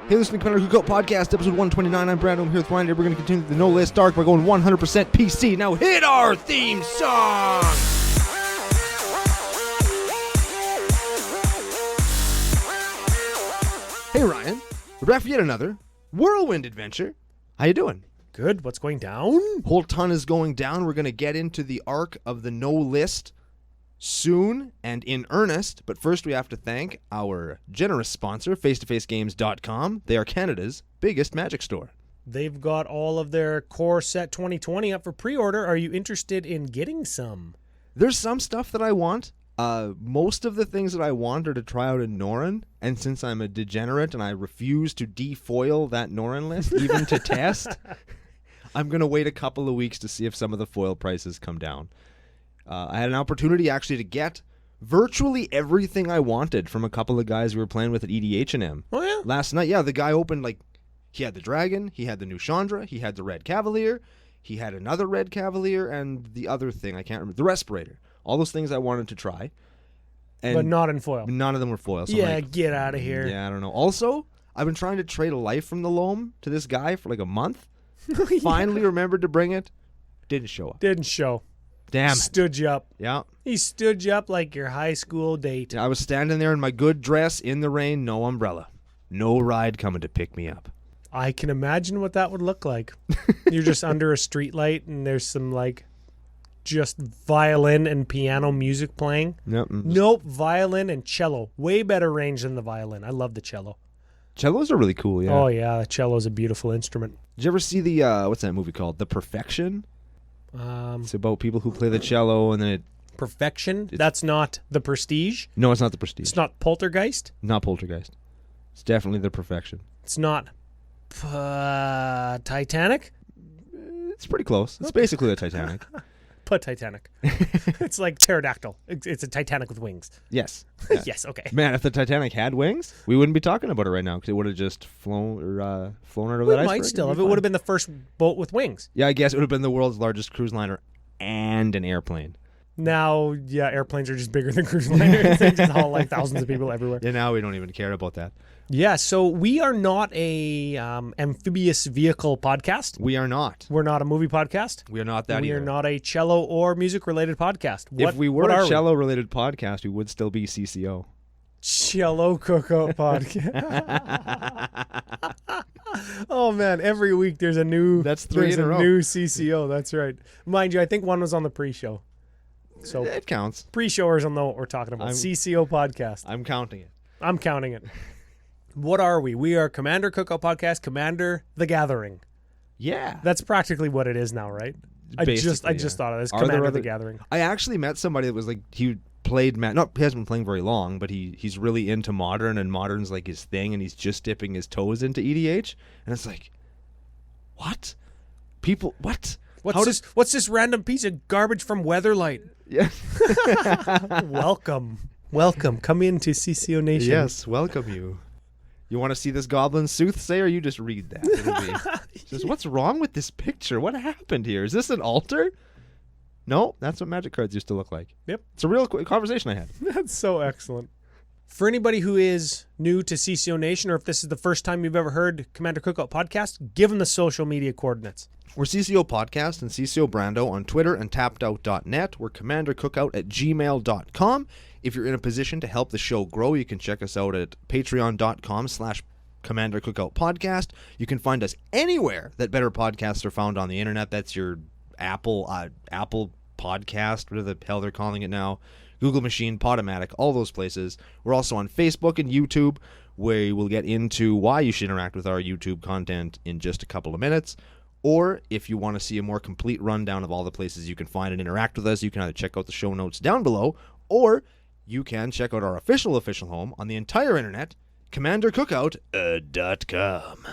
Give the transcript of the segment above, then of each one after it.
Hey, listen to Commander Cookout Podcast, episode 129. I'm Brad. I'm here with Ryan. We're going to continue the No List Dark by going 100% PC. Now hit our theme song! Hey, Ryan. We're back for yet another whirlwind adventure. How you doing? Good. What's going down? Whole ton is going down. We're going to get into the arc of the No List soon and in earnest, but first we have to thank our generous sponsor, face2facegames.com. They are Canada's biggest Magic store. They've got all of their core set 2020 up for pre-order. Are you interested in getting some? There's some stuff that I want. Most of the things that I want are to try out in Norrin, and since I'm a degenerate and I refuse to defoil that Norrin list, even to test, I'm going to wait a couple of weeks to see if some of the foil prices come down. I had an opportunity actually to get virtually everything I wanted from a couple of guys we were playing with at EDH&M. Oh, yeah? Last night, yeah, the guy opened, he had the Dragon, he had the new Chandra, he had the Red Cavalier, he had another Red Cavalier, and the other thing, I can't remember, the Respirator. All those things I wanted to try. And but not in foil. None of them were foil. So yeah, get out of here. Yeah, I don't know. Also, I've been trying to trade a life from the loam to this guy for a month. Yeah. Finally remembered to bring it. Didn't show up. Didn't show. Damn it. Stood you up. Yeah. He stood you up like your high school date. I was standing there in my good dress, in the rain, no umbrella. No ride coming to pick me up. I can imagine what that would look like. You're just under a streetlight and there's some just violin and piano music playing. Nope, violin and cello. Way better range than the violin. I love the cello. Cellos are really cool, yeah. Oh, yeah, the cello is a beautiful instrument. Did you ever see the, what's that movie called? The Perfection? It's about people who play the cello and then it... Perfection? That's not The Prestige? No, it's not The Prestige. It's not Poltergeist? Not Poltergeist. It's definitely The Perfection. It's not Titanic? It's pretty close. It's basically the Titanic. Put Titanic. It's like pterodactyl. It's a Titanic with wings. Yes. Yeah. Yes, okay. Man, if the Titanic had wings, we wouldn't be talking about it right now because it would have just flown out of that iceberg. It might still have. It would have been the first boat with wings. Yeah, I guess it would have been the world's largest cruise liner and an airplane. Now, yeah, airplanes are just bigger than cruise liners. They just haul thousands of people everywhere. Yeah, now we don't even care about that. Yeah, so we are not a amphibious vehicle podcast. We are not. We're not a movie podcast. We are not that either. We are not a cello or music-related podcast. If we were a cello-related podcast, we would still be CCO. Cello Cookout Podcast. Oh, man, every week there's a new... That's three in a row. New CCO, that's right. Mind you, I think one was on the pre-show. So it counts. Pre-showers will know what we're talking about. CCO Podcast. I'm counting it. I'm counting it. What are we? We are Commander Cookout Podcast, Commander the Gathering. Yeah. That's practically what it is now, right? I just thought of it as Commander the Gathering. I actually met somebody that was he played he hasn't been playing very long, but he's really into Modern, and Modern's his thing, and he's just dipping his toes into EDH. And it's what? People, what? What's this random piece of garbage from Weatherlight? Yeah. Welcome. Come into CCO Nation. Yes, welcome you. You want to see this goblin soothsayer? You just read that. It'll be, what's wrong with this picture? What happened here? Is this an altar? No, that's what Magic cards used to look like. Yep. It's a real conversation I had. That's so excellent. For anybody who is new to CCO Nation, or if this is the first time you've ever heard Commander Cookout Podcast, give them the social media coordinates. We're CCO Podcast and CCO Brando on Twitter and tappedout.net. We're commandercookout@gmail.com. If you're in a position to help the show grow, you can check us out at patreon.com/Commander Cookout Podcast. You can find us anywhere that better podcasts are found on the internet. That's your Apple Podcast, whatever the hell they're calling it now. Google Machine, Podomatic, all those places. We're also on Facebook and YouTube, where we'll get into why you should interact with our YouTube content in just a couple of minutes. Or if you want to see a more complete rundown of all the places you can find and interact with us, you can either check out the show notes down below, or you can check out our official home on the entire internet, commandercookout.com.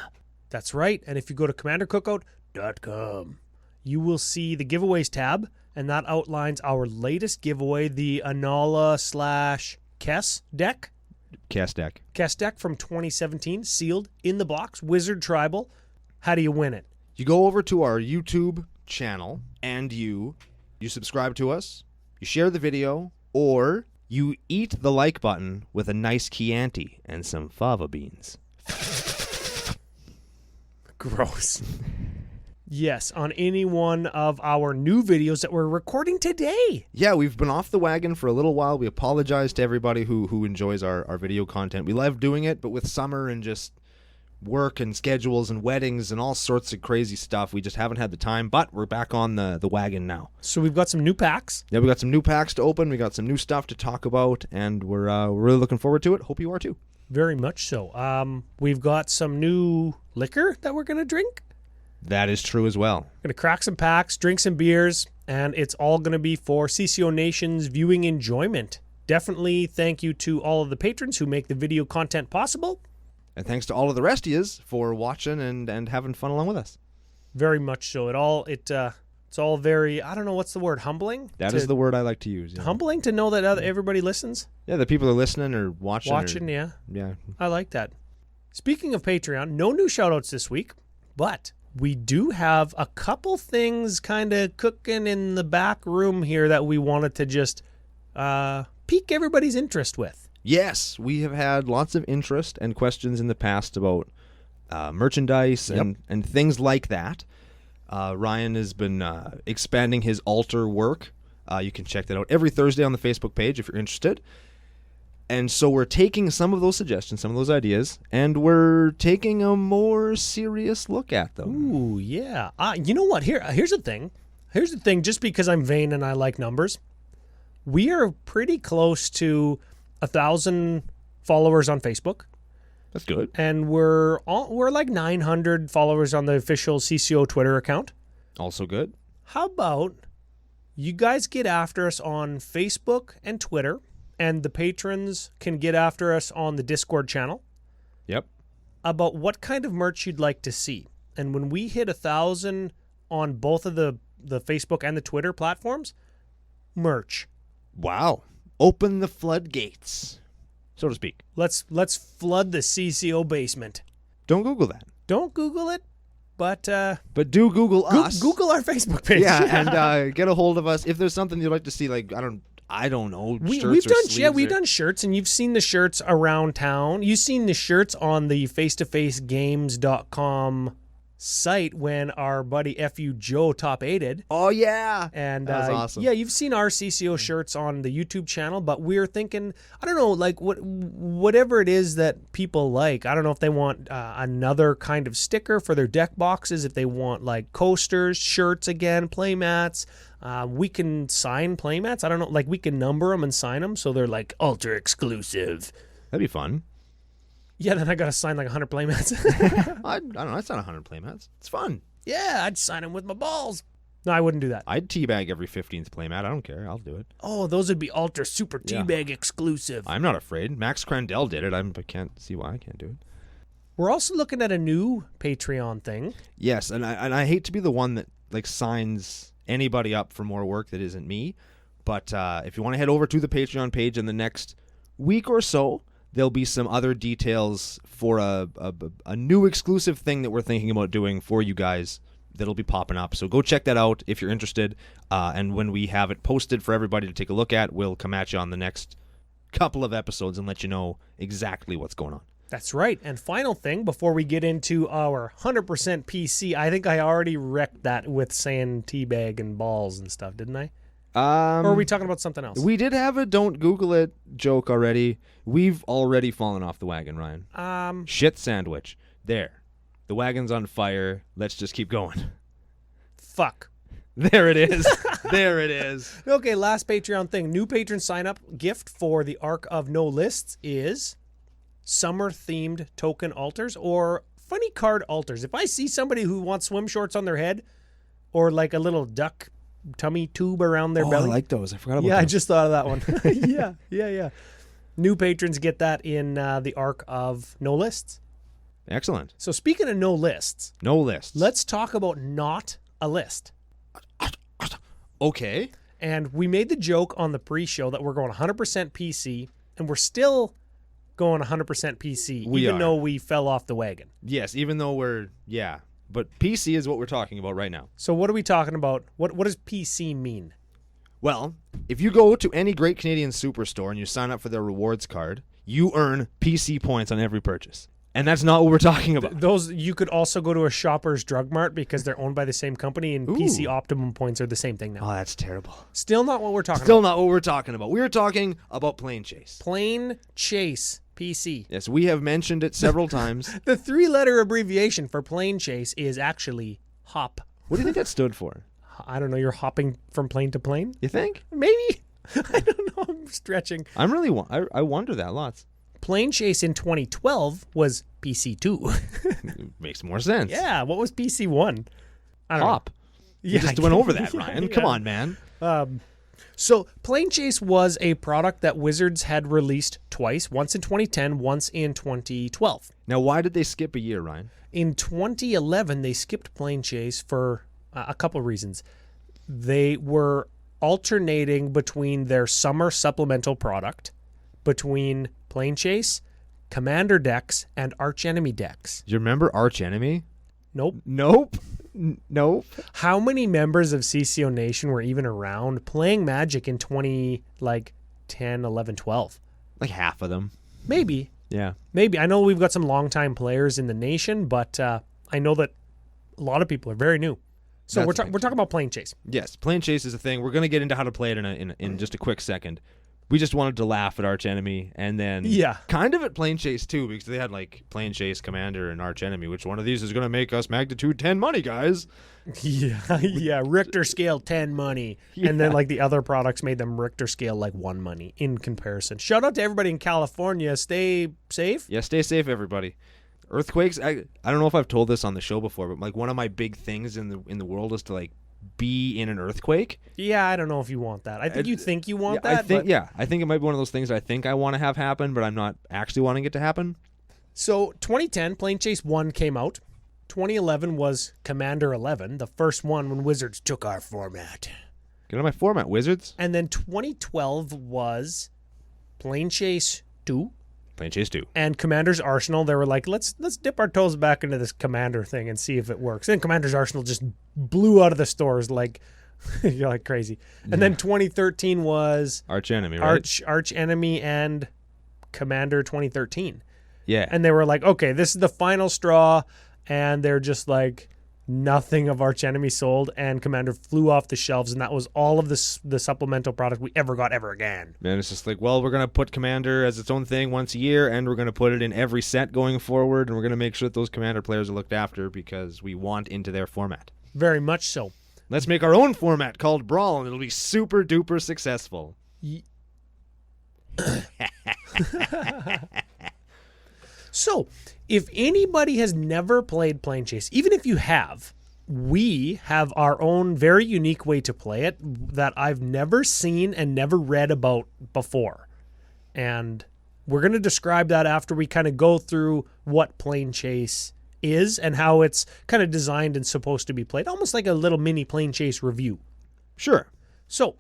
That's right. And if you go to commandercookout.com, you will see the giveaways tab, and that outlines our latest giveaway, the Inalla/Kess deck. Kess deck from 2017, sealed in the box, Wizard Tribal. How do you win it? You go over to our YouTube channel and you subscribe to us, you share the video, or you eat the like button with a nice Chianti and some fava beans. Gross. Yes, on any one of our new videos that we're recording today. Yeah, we've been off the wagon for a little while. We apologize to everybody who enjoys our video content. We love doing it, but with summer and just work and schedules and weddings and all sorts of crazy stuff, we just haven't had the time, but we're back on the wagon now. So we've got some new packs. Yeah, we got some new packs to open. We got some new stuff to talk about, and we're really looking forward to it. Hope you are too. Very much so. We've got some new liquor that we're going to drink. That is true as well. Going to crack some packs, drink some beers, and it's all going to be for CCO Nation's viewing enjoyment. Definitely thank you to all of the patrons who make the video content possible. And thanks to all of the rest of yous for watching and having fun along with us. Very much so. It's all very, I don't know, what's the word, humbling? That is the word I like to use. Yeah. Humbling to know that everybody listens? Yeah, the people are listening or watching. Yeah. Yeah. I like that. Speaking of Patreon, no new shout-outs this week, but we do have a couple things kind of cooking in the back room here that we wanted to just pique everybody's interest with. Yes, we have had lots of interest and questions in the past about merchandise and things like that. Ryan has been expanding his altar work. You can check that out every Thursday on the Facebook page if you're interested. And so we're taking some of those suggestions, some of those ideas, and we're taking a more serious look at them. Ooh, yeah. You know what? Here's the thing. Here's the thing. Just because I'm vain and I like numbers, we are pretty close to 1,000 followers on Facebook. That's good. And we're like 900 followers on the official CCO Twitter account. Also good. How about you guys get after us on Facebook and Twitter, and the patrons can get after us on the Discord channel. Yep. About what kind of merch you'd like to see. And when we hit 1,000 on both of the Facebook and the Twitter platforms, merch. Wow. Open the floodgates, so to speak. Let's flood the CCO basement. Don't Google that. Don't Google it, but do Google us. Google our Facebook page. Yeah, and get a hold of us if there's something you'd like to see. Like I don't know. We've done shirts, and you've seen the shirts around town. You've seen the shirts on the facetofacegames.com site when our buddy FU Joe top 8'd. Oh yeah, and that was awesome. Yeah, you've seen our CCO shirts on the YouTube channel, but we're thinking, I don't know, like whatever it is that people like. I don't know if they want another kind of sticker for their deck boxes, if they want like coasters, shirts again, play mats. We can sign play mats. I don't know, like we can number them and sign them so they're like ultra exclusive. That'd be fun. Yeah, then I got to sign like 100 playmats. I don't know. That's not 100 playmats. It's fun. Yeah, I'd sign them with my balls. No, I wouldn't do that. I'd teabag every 15th playmat. I don't care. I'll do it. Oh, those would be ultra super teabag exclusive. I'm not afraid. Max Crandell did it. I can't see why I can't do it. We're also looking at a new Patreon thing. Yes, and I hate to be the one that like signs anybody up for more work that isn't me, but if you want to head over to the Patreon page in the next week or so, there'll be some other details for a new exclusive thing that we're thinking about doing for you guys that'll be popping up. So go check that out if you're interested. And when we have it posted for everybody to take a look at, we'll come at you on the next couple of episodes and let you know exactly what's going on. That's right. And final thing, before we get into our 100% PC, I think I already wrecked that with saying teabag and balls and stuff, didn't I? Or are we talking about something else? We did have a don't Google it joke already. We've already fallen off the wagon, Ryan. Shit sandwich. There. The wagon's on fire. Let's just keep going. Fuck. There it is. There it is. Okay, last Patreon thing. New patron sign-up gift for the Arc of No Lists is summer-themed token altars or funny card altars. If I see somebody who wants swim shorts on their head or like a little duck tummy tube around their belly. I like those. I forgot about those. Yeah, I just thought of that one. Yeah. New patrons get that in the Arc of No Lists. Excellent. So speaking of no lists. No lists. Let's talk about not a list. Okay. And we made the joke on the pre-show that we're going 100% PC, and we're still going 100% PC, even though we fell off the wagon. Yes, even though but PC is what we're talking about right now. So what are we talking about? What does PC mean? Well, if you go to any great Canadian superstore and you sign up for their rewards card, you earn PC points on every purchase. And that's not what we're talking about. Those you could also go to a Shoppers Drug Mart because they're owned by the same company, and PC Optimum points are the same thing now. Oh, that's terrible. Still not what we're talking about. Still not what we're talking about. We're talking about Plane Chase. Plane Chase PC. Yes, we have mentioned it several times. The 3-letter abbreviation for Plane Chase is actually HOP. What do you think that stood for? I don't know. You're hopping from plane to plane? You think? Maybe. I don't know. I'm stretching. I wonder that lots. Plane Chase in 2012 was PC2. Makes more sense. Yeah. What was PC1? I don't Hop. know. You just went over that, Ryan. Come on, man. So Plane Chase was a product that Wizards had released twice, once in 2010, once in 2012. Now, why did they skip a year, Ryan? In 2011, they skipped Plane Chase for a couple of reasons. They were alternating between their summer supplemental product, between Plane Chase, Commander decks, and Arch Enemy decks. Do you remember Arch Enemy? Nope. Nope. Nope. How many members of CCO Nation were even around playing Magic in 10, 11, 12? Like half of them. Maybe. Yeah. Maybe. I know we've got some longtime players in the nation, but I know that a lot of people are very new. So we're talking about Plane Chase. Yes, Plane Chase is a thing. We're going to get into how to play it in just a quick second. We just wanted to laugh at Arch Enemy, and then kind of at Plane Chase too, because they had like Plane Chase, Commander, and Arch Enemy. Which one of these is going to make us magnitude 10 money, guys? Yeah, Richter scale 10 money, and then like the other products made them Richter scale like 1 money in comparison. Shout out to everybody in California. Stay safe. Yeah, stay safe, everybody. Earthquakes. I don't know if I've told this on the show before, but like one of my big things in the world is to like be in an earthquake. Yeah, I don't know if you want that. I think you think you want that. I think it might be one of those things I think I want to have happen, but I'm not actually wanting it to happen. So 2010, Plane Chase 1 came out. 2011 was Commander 11, the first one when Wizards took our format. Get on my format, Wizards. And then 2012 was Plane Chase 2. Plane Chase 2. And Commander's Arsenal. They were like, let's dip our toes back into this Commander thing and see if it works. And Commander's Arsenal just blew out of the stores like you're like crazy. And then 2013 was Arch Enemy, right? Arch Enemy and Commander 2013. Yeah. And they were like, okay, this is the final straw. And they're just like, nothing of Arch Enemy sold, and Commander flew off the shelves, and that was all of the supplemental product we ever got ever again. Man, it's just like, well, we're going to put Commander as its own thing once a year, and we're going to put it in every set going forward, and we're going to make sure that those Commander players are looked after because we want into their format. Very much so. Let's make our own format called Brawl, and it'll be super duper successful. So, if anybody has never played Plane Chase, even if you have, we have our own very unique way to play it that I've never seen and never read about before. And we're going to describe that after we kind of go through what Plane Chase is and how it's kind of designed and supposed to be played. Almost like a little mini Plane Chase review. Sure. So,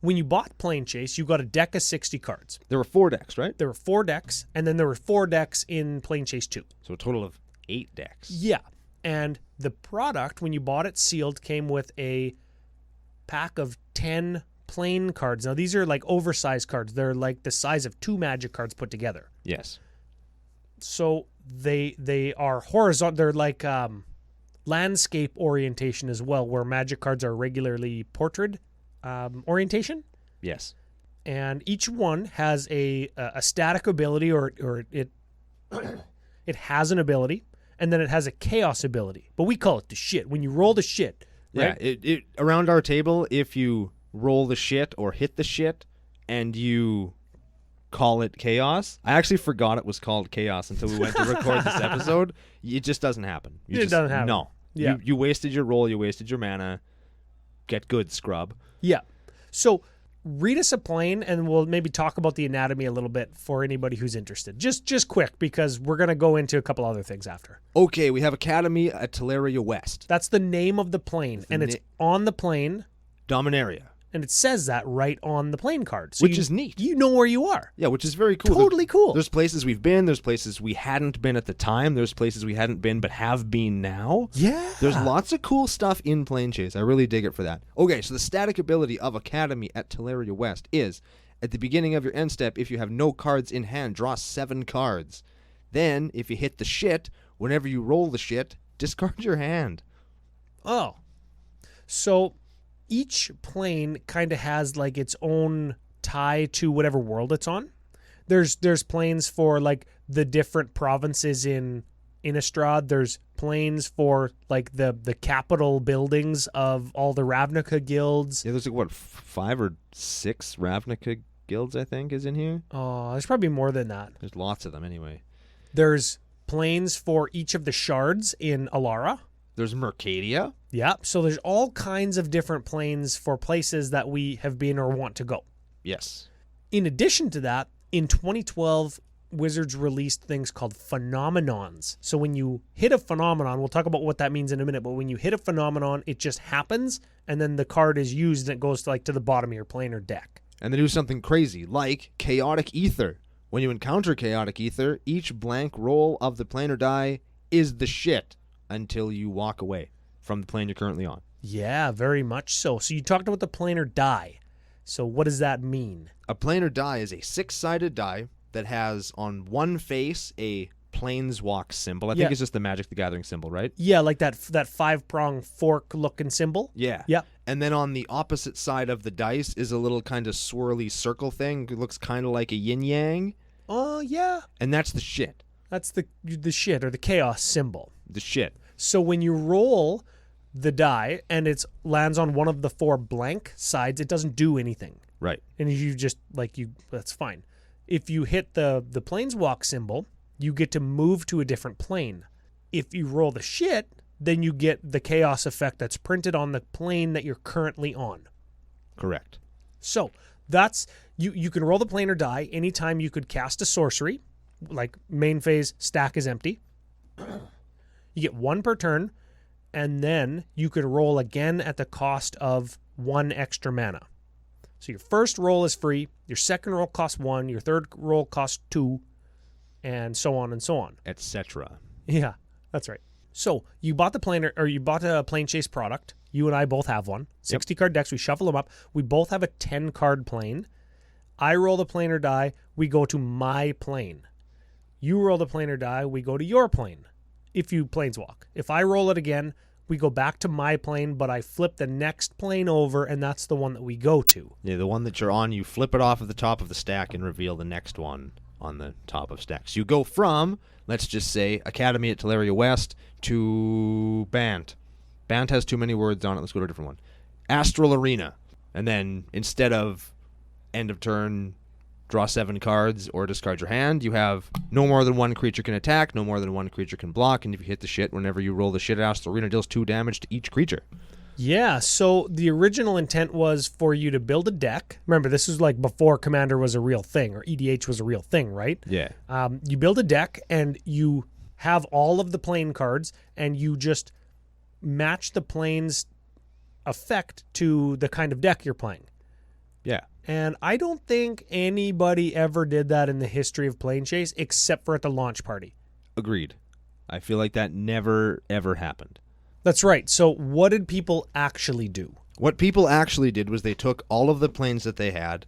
when you bought Plane Chase, you got a deck of 60 cards. There were 4 decks, right? There were 4 decks, and then there were 4 decks in Plane Chase 2. So a total of 8 decks. Yeah. And the product, when you bought it sealed, came with a pack of 10 plain cards. Now, these are like oversized cards. They're like the size of 2 Magic cards put together. Yes. So they are horizontal. They're like landscape orientation as well, where Magic cards are regularly portrait orientation. Yes. And each one has a static ability, or it it has an ability, and then it has a chaos ability. But we call it the shit. When you roll the shit, right? Yeah, it around our table, if you roll the shit or hit the shit and you call it chaos. I actually forgot it was called chaos until we went to record this episode. It just doesn't happen. It doesn't happen. No. Yeah. You wasted your roll, you wasted your mana. Get good, scrub. Yeah. So read us a plane, and we'll maybe talk about the anatomy a little bit for anybody who's interested. Just quick, because we're going to go into a couple other things after. Okay, we have Academy at Teleria West. That's the name of the plane, and it's on the plane. Dominaria. And it says that right on the plane card. So which is neat. You know where you are. Yeah, which is very cool. Totally cool. There's places we've been. There's places we hadn't been at the time. There's places we hadn't been but have been now. Yeah. There's lots of cool stuff in Plane Chase. I really dig it for that. Okay, so the static ability of Academy at Teleria West is, at the beginning of your end step, if you have no cards in hand, draw 7 cards. Then, if you hit the shit, whenever you roll the shit, discard your hand. Oh. So each plane kind of has like its own tie to whatever world it's on. There's planes for like the different provinces in Innistrad. There's planes for like the capital buildings of all the Ravnica guilds. Yeah, there's like, 5 or 6 Ravnica guilds, I think, is in here? Oh, there's probably more than that. There's lots of them anyway. There's planes for each of the shards in Alara. There's Mercadia. Yeah, so there's all kinds of different planes for places that we have been or want to go. Yes. In addition to that, in 2012, Wizards released things called phenomenons. So when you hit a phenomenon, we'll talk about what that means in a minute, but when you hit a phenomenon, it just happens, and then the card is used and it goes to the bottom of your plane or deck. And they do something crazy, like Chaotic Ether. When you encounter Chaotic Ether, each blank roll of the plane or die is the shit until you walk away from the plane you're currently on. Yeah, very much so. So you talked about the planar die. So what does that mean? A planar die is a 6-sided die that has on one face a planeswalk symbol. I think it's just the Magic the Gathering symbol, right? Yeah, like that 5-prong fork-looking symbol. Yeah. Yep. And then on the opposite side of the dice is a little kind of swirly circle thing. It looks kind of like a yin-yang. Oh, yeah. And that's the shit. That's the shit, or the chaos symbol. The shit. So when you roll the die and it lands on one of the 4 blank sides, it doesn't do anything. Right. And you just, that's fine. If you hit the planeswalk symbol, you get to move to a different plane. If you roll the shit, then you get the chaos effect that's printed on the plane that you're currently on. Correct. So that's, you can roll the planar die anytime you could cast a sorcery, like main phase, stack is empty. You get 1 per turn, and then you could roll again at the cost of 1 extra mana. So your first roll is free, your second roll costs 1, your third roll costs 2, and so on and so on. Etc. Yeah, that's right. So you bought the planar, or you bought a Plane Chase product. You and I both have one. 60 card decks, we shuffle them up. We both have a 10 card plane. I roll the planar die, we go to my plane. You roll the planar die, we go to your plane. If you planeswalk. If I roll it again, we go back to my plane, but I flip the next plane over, and that's the one that we go to. Yeah, the one that you're on, you flip it off of the top of the stack and reveal the next one on the top of stacks. You go from, let's just say, Academy at Teleria West to Bant. Bant has too many words on it. Let's go to a different one. Astral Arena. And then instead of end of turn, draw 7 cards or discard your hand, you have no more than 1 creature can attack, no more than 1 creature can block, and if you hit the shit, whenever you roll the shit, Astral Arena deals 2 damage to each creature. Yeah, so the original intent was for you to build a deck. Remember, this was like before Commander was a real thing, or EDH was a real thing, right? Yeah. You build a deck, and you have all of the plane cards, and you just match the plane's effect to the kind of deck you're playing. Yeah. And I don't think anybody ever did that in the history of Plane Chase, except for at the launch party. Agreed. I feel like that never, ever happened. That's right. So what did people actually do? What people actually did was they took all of the planes that they had,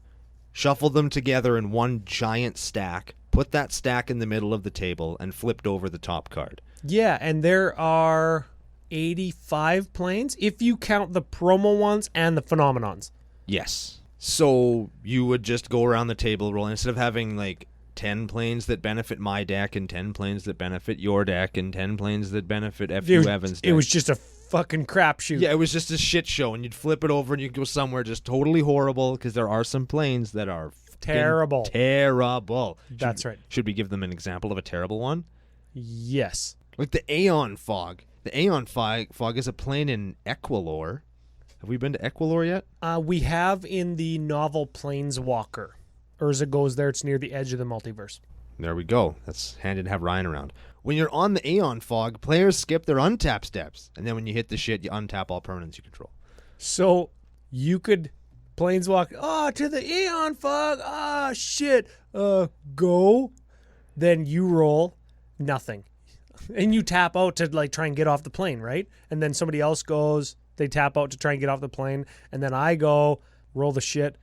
shuffled them together in one giant stack, put that stack in the middle of the table, and flipped over the top card. Yeah, and there are 85 planes, if you count the promo ones and the phenomenons. Yes. So you would just go around the table rolling, instead of having like 10 planes that benefit my deck and 10 planes that benefit your deck and 10 planes that benefit F.U. Evans' deck. It was just a fucking crapshoot. Yeah, it was just a shit show, and you'd flip it over and you'd go somewhere just totally horrible, because there are some planes that are terrible. Terrible. That's right. Should we give them an example of a terrible one? Yes. Like the Aeon Fog. The Aeon Fog is a plane in Equilor. Have we been to Equilor yet? We have in the novel Planeswalker. Urza goes there. It's near the edge of the multiverse. There we go. That's handy to have Ryan around. When you're on the Aeon Fog, players skip their untap steps. And then when you hit the shit, you untap all permanents you control. So you could Planeswalk, to the Aeon Fog. Shit. Go. Then you roll nothing. And you tap out to like try and get off the plane, right? And then somebody else goes, they tap out to try and get off the plane. And then I go, roll the shit.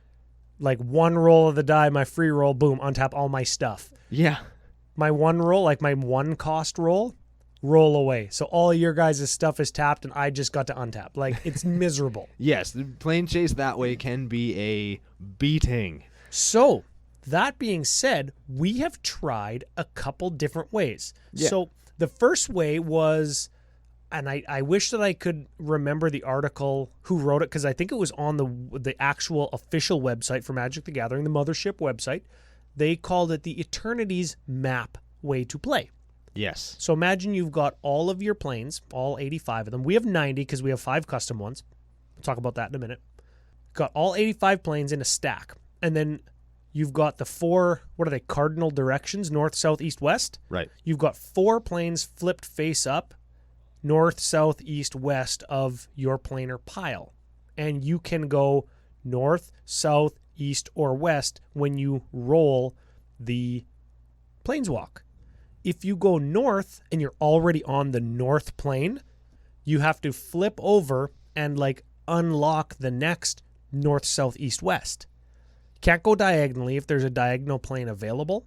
Like 1 roll of the die, my free roll, boom, untap all my stuff. Yeah. my one roll, like my one cost roll away. So all your guys' stuff is tapped and I just got to untap. Like, it's miserable. Yes, the plane chase that way can be a beating. So, that being said, we have tried a couple different ways. Yeah. So, the first way was, and I wish that I could remember the article who wrote it, because I think it was on the actual official website for Magic the Gathering, the mothership website. They called it the Eternities Map way to play. Yes. So imagine you've got all of your planes, all 85 of them. We have 90 because we have 5 custom ones. We'll talk about that in a minute. Got all 85 planes in a stack. And then you've got the 4, what are they, cardinal directions, north, south, east, west? Right. You've got 4 planes flipped face up, north, south, east, west of your planar pile. And you can go north, south, east, or west when you roll the planeswalk. If you go north and you're already on the north plane, you have to flip over and like unlock the next north, south, east, west. Can't go diagonally if there's a diagonal plane available,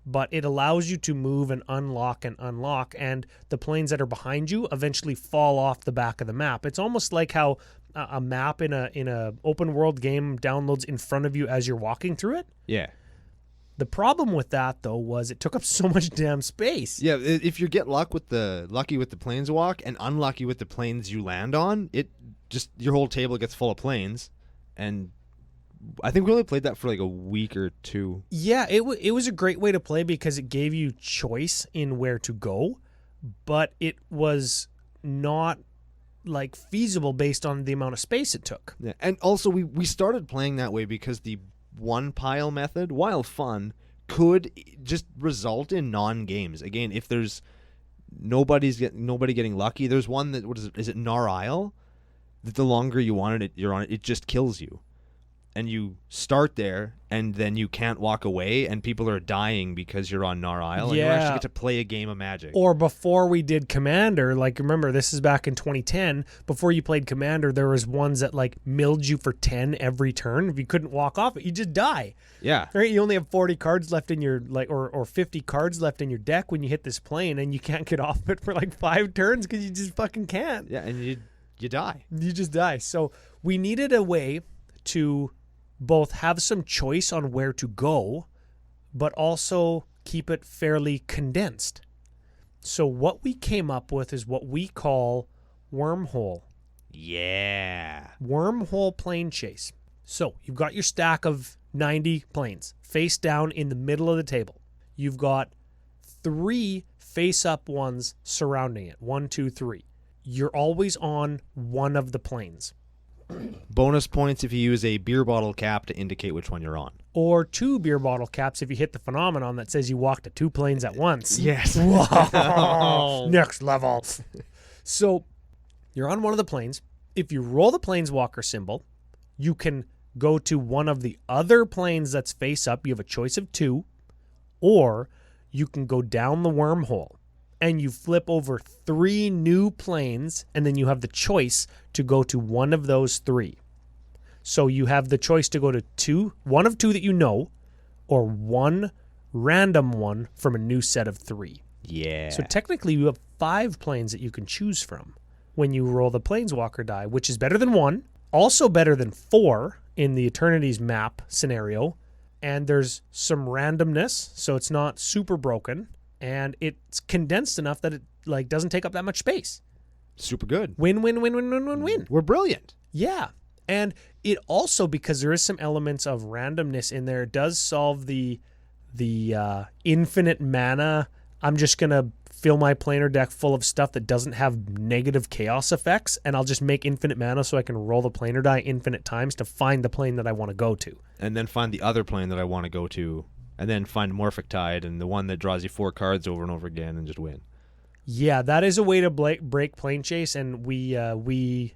but it allows you to move and unlock, and the planes that are behind you eventually fall off the back of the map. It's almost like how a map in a open world game downloads in front of you as you're walking through it. Yeah. The problem with that, though, was it took up so much damn space. Yeah, if you get lucky with the planeswalk and unlucky with the planes you land on, it just your whole table gets full of planes. And I think we only played that for like a week or 2. Yeah, it was a great way to play because it gave you choice in where to go, but it was not like feasible based on the amount of space it took. Yeah, and also we started playing that way because the one pile method, while fun, could just result in non-games. Again, if there's nobody getting lucky, there's one that is it Nar Isle, that the longer you want it, you're on it, it just kills you. And you start there, and then you can't walk away, and people are dying because you're on Nar Isle, and you actually get to play a game of Magic. Or before we did Commander, like remember, this is back in 2010, before you played Commander, there was ones that like milled you for 10 every turn. If you couldn't walk off it, you just die. Yeah. Right? You only have 40 cards left in your, like, or 50 cards left in your deck when you hit this plane, and you can't get off it for like 5 turns because you just fucking can't. Yeah, and you die. You just die. So we needed a way to both have some choice on where to go, but also keep it fairly condensed. So what we came up with is what we call wormhole. Yeah. Wormhole plane chase. So you've got your stack of 90 planes face down in the middle of the table. You've got 3 face-up ones surrounding it. 1, 2, 3. You're always on one of the planes. Bonus points if you use a beer bottle cap to indicate which one you're on. Or 2 beer bottle caps if you hit the phenomenon that says you walk to 2 planes at once. Yes. Whoa. Next level. So you're on one of the planes. If you roll the planeswalker symbol, you can go to one of the other planes that's face up. You have a choice of 2. Or you can go down the wormhole. And you flip over 3 new planes, and then you have the choice to go to one of those 3. So you have the choice to go to one of 2 that you know, or one random one from a new set of 3. Yeah. So technically you have 5 planes that you can choose from when you roll the Planeswalker die, which is better than 1, also better than 4 in the Eternities map scenario, and there's some randomness, so it's not super broken. And it's condensed enough that it like doesn't take up that much space. Super good. Win, win, win, win, win, win, win. We're brilliant. Yeah. And it also, because there is some elements of randomness in there, it does solve the infinite mana. I'm just going to fill my planar deck full of stuff that doesn't have negative chaos effects, and I'll just make infinite mana so I can roll the planar die infinite times to find the plane that I want to go to. And then find the other plane that I want to go to. And then find Morphic Tide and the one that draws you 4 cards over and over again and just win. Yeah, that is a way to break plane chase, and we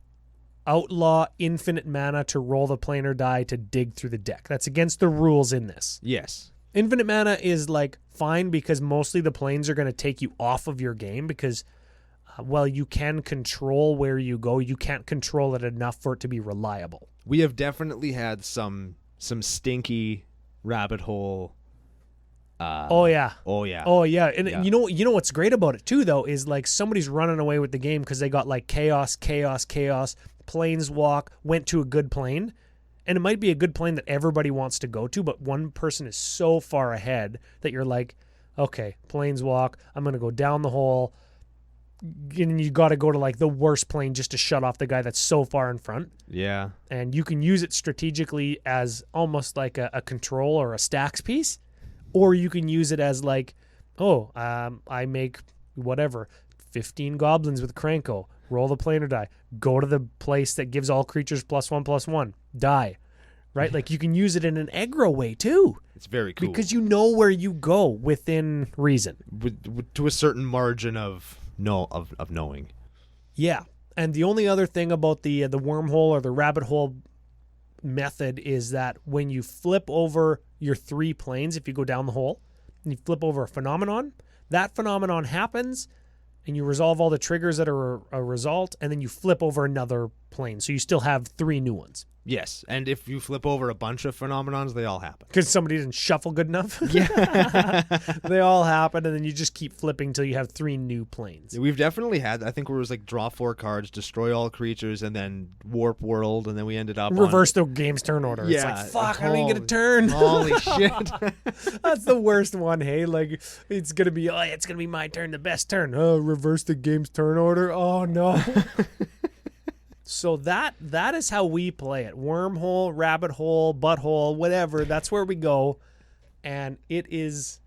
outlaw infinite mana to roll the planar die to dig through the deck. That's against the rules in this. Yes. Infinite mana is like fine because mostly the planes are going to take you off of your game because, well, you can control where you go. You can't control it enough for it to be reliable. We have definitely had some stinky rabbit hole Oh yeah. And Yeah. you know what's great about it too though is like somebody's running away with the game because they got like chaos, planeswalk, went to a good plane. And it might be a good plane that everybody wants to go to, but one person is so far ahead that you're like, okay, planeswalk, I'm going to go down the hole. And you got to go to like the worst plane just to shut off the guy that's so far in front. Yeah. And you can use it strategically as almost like a control or a stacks piece. Or you can use it as like, I make whatever, 15 goblins with Cranko. Roll the plane or die. Go to the place that gives all creatures +1/+1. Die. Right? Like you can use it in an aggro way too. It's very cool. Because you know where you go within reason. To a certain margin of knowing. Yeah. And the only other thing about the wormhole or the rabbit hole method is that when you flip over your 3 planes, if you go down the hole, and you flip over a phenomenon, that phenomenon happens, and you resolve all the triggers that are a result, and then you flip over another plane. So you still have 3 new ones. Yes, and if you flip over a bunch of phenomenons, they all happen. Because somebody didn't shuffle good enough? Yeah. They all happen, and then you just keep flipping until you have 3 new planes. We've definitely had, I think it was like draw 4 cards, destroy all creatures, and then warp world, and then we ended up reverse the game's turn order. Yeah. It's like, fuck, I didn't get a turn. Holy shit. That's the worst one, hey? Like, it's going to be my turn, the best turn. Oh, reverse the game's turn order. Oh, no. So that is how we play it. Wormhole, rabbit hole, butthole, whatever. That's where we go. And it is...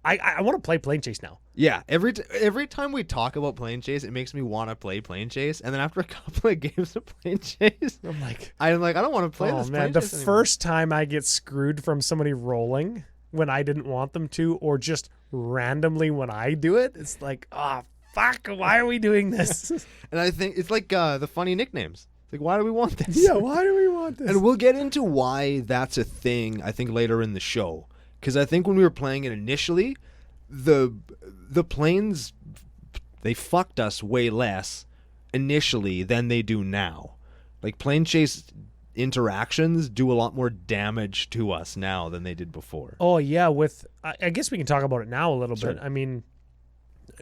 I want to play Plane Chase now. Yeah, every time we talk about Plane Chase, it makes me want to play Plane Chase. And then after a couple of games of Plane Chase, I'm like, I don't want to play this Plane Chase anymore. First time I get screwed from somebody rolling when I didn't want them to, or just randomly when I do it, it's like, fuck, why are we doing this? And I think it's like the funny nicknames. Like, why do we want this? Yeah, why do we want this? And we'll get into why that's a thing, I think, later in the show. Because I think when we were playing it initially, the planes, they fucked us way less initially than they do now. Like, Plane Chase interactions do a lot more damage to us now than they did before. Oh, yeah. I guess we can talk about it now a little bit. I mean...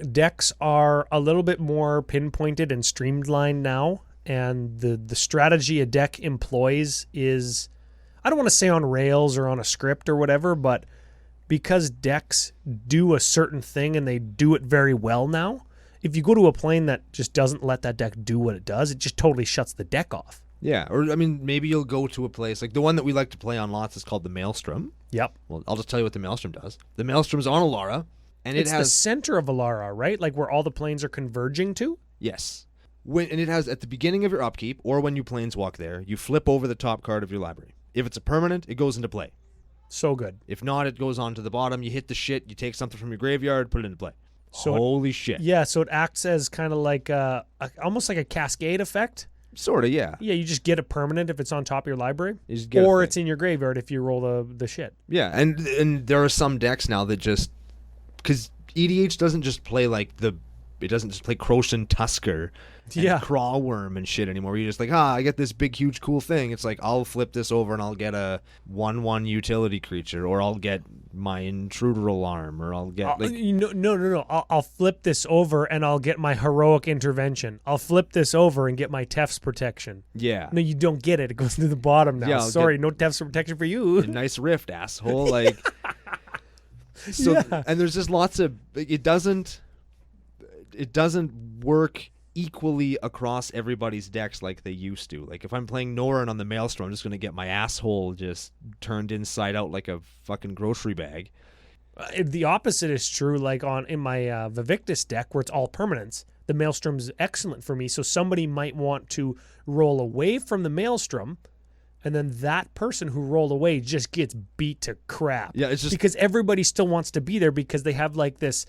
decks are a little bit more pinpointed and streamlined now, and the strategy a deck employs is, I don't want to say on rails or on a script or whatever, but because decks do a certain thing and they do it very well now, if you go to a plane that just doesn't let that deck do what it does, it just totally shuts the deck off. Yeah, or I mean, maybe you'll go to a place, like the one that we like to play on lots is called the Maelstrom. Yep. Well, I'll just tell you what the Maelstrom does. The Maelstrom's on Alara. And it's the center of Alara, right? Like where all the planes are converging to? Yes. And it has, at the beginning of your upkeep, or when you planeswalk there, you flip over the top card of your library. If it's a permanent, it goes into play. So good. If not, it goes on to the bottom. You hit the shit, you take something from your graveyard, put it into play. So holy shit. Yeah, so it acts as kind of like almost like a cascade effect. Sort of, yeah. Yeah, you just get a permanent if it's on top of your library, or it's in your graveyard if you roll the shit. Yeah, and there are some decks now that just... Because EDH doesn't just play like it doesn't just play Croshan Tusker and Crawworm and shit anymore. You're just like, I get this big, huge, cool thing. It's like, I'll flip this over and I'll get a 1/1 utility creature, or I'll get my Intruder Alarm, or I'll get... No. I'll flip this over and I'll get my Heroic Intervention. I'll flip this over and get my Tef's Protection. Yeah. No, you don't get it. It goes to the bottom now. Yeah, sorry, no Tef's Protection for you. A nice rift, asshole. Like... So and there's just lots of it doesn't work equally across everybody's decks like they used to. Like if I'm playing Norrin on the Maelstrom, I'm just gonna get my asshole just turned inside out like a fucking grocery bag. The opposite is true. Like in my Vivictus deck where it's all permanents, the Maelstrom's excellent for me. So somebody might want to roll away from the Maelstrom. And then that person who rolled away just gets beat to crap. Yeah, it's just because everybody still wants to be there because they have like this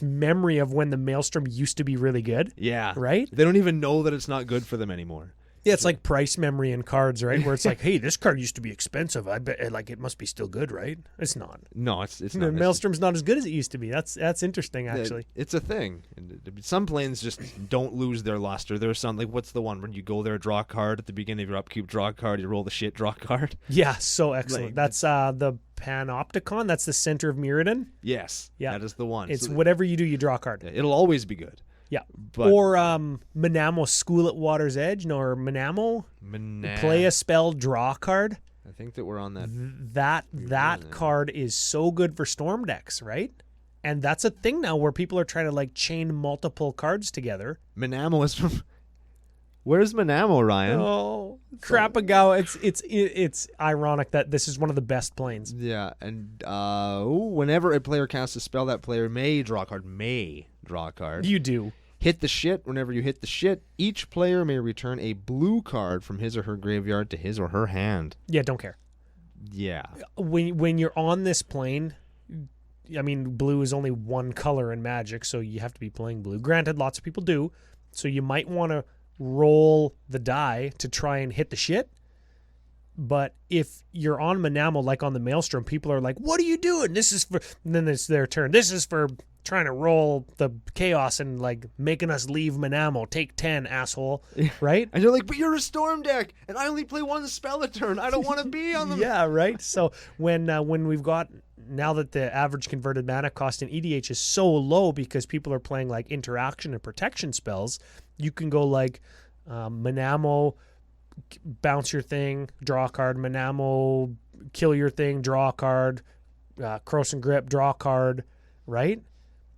memory of when the Maelstrom used to be really good. Yeah. Right? They don't even know that it's not good for them anymore. Yeah, it's like price memory in cards, right? Where it's like, hey, this card used to be expensive. I bet like it must be still good, right? It's not. No, it's not. The Maelstrom's not as good as it used to be. That's interesting, actually. It's a thing. Some planes just don't lose their luster. There's some, like, what's the one when you go there, draw a card at the beginning of your upkeep, draw a card, you roll the shit, draw a card. Yeah, so excellent. That's the Panopticon. That's the center of Mirrodin. Yes. Yeah. That is the one. It's whatever you do, you draw a card. It'll always be good. Yeah. But, or Manamo School at Water's Edge. No, or Manamo. Play a spell, draw a card. I think that we're on that. That card is so good for Storm decks, right? And that's a thing now where people are trying to like chain multiple cards together. Manamo is from... Where's Manamo, Ryan? Oh, Crapagawa. It's ironic that this is one of the best planes. Yeah, and whenever a player casts a spell, that player may draw a card. You do. Hit the shit. Whenever you hit the shit, each player may return a blue card from his or her graveyard to his or her hand. Yeah, don't care. Yeah. When you're on this plane, I mean, blue is only one color in Magic, so you have to be playing blue. Granted, lots of people do, so you might want to roll the die to try and hit the shit. But if you're on Manamo, like on the Maelstrom, people are like, what are you doing? This is for... And then it's their turn. This is for trying to roll the chaos and like making us leave Manamo. Take 10, asshole. Right? And you're like, but you're a Storm deck, and I only play one spell a turn. I don't want to be on them. Yeah, right? So when we've got... Now that the average converted mana cost in EDH is so low because people are playing like interaction and protection spells, you can go like Manamo, bounce your thing, draw a card. Manamo, kill your thing, draw a card. Croson Grip, draw a card, right?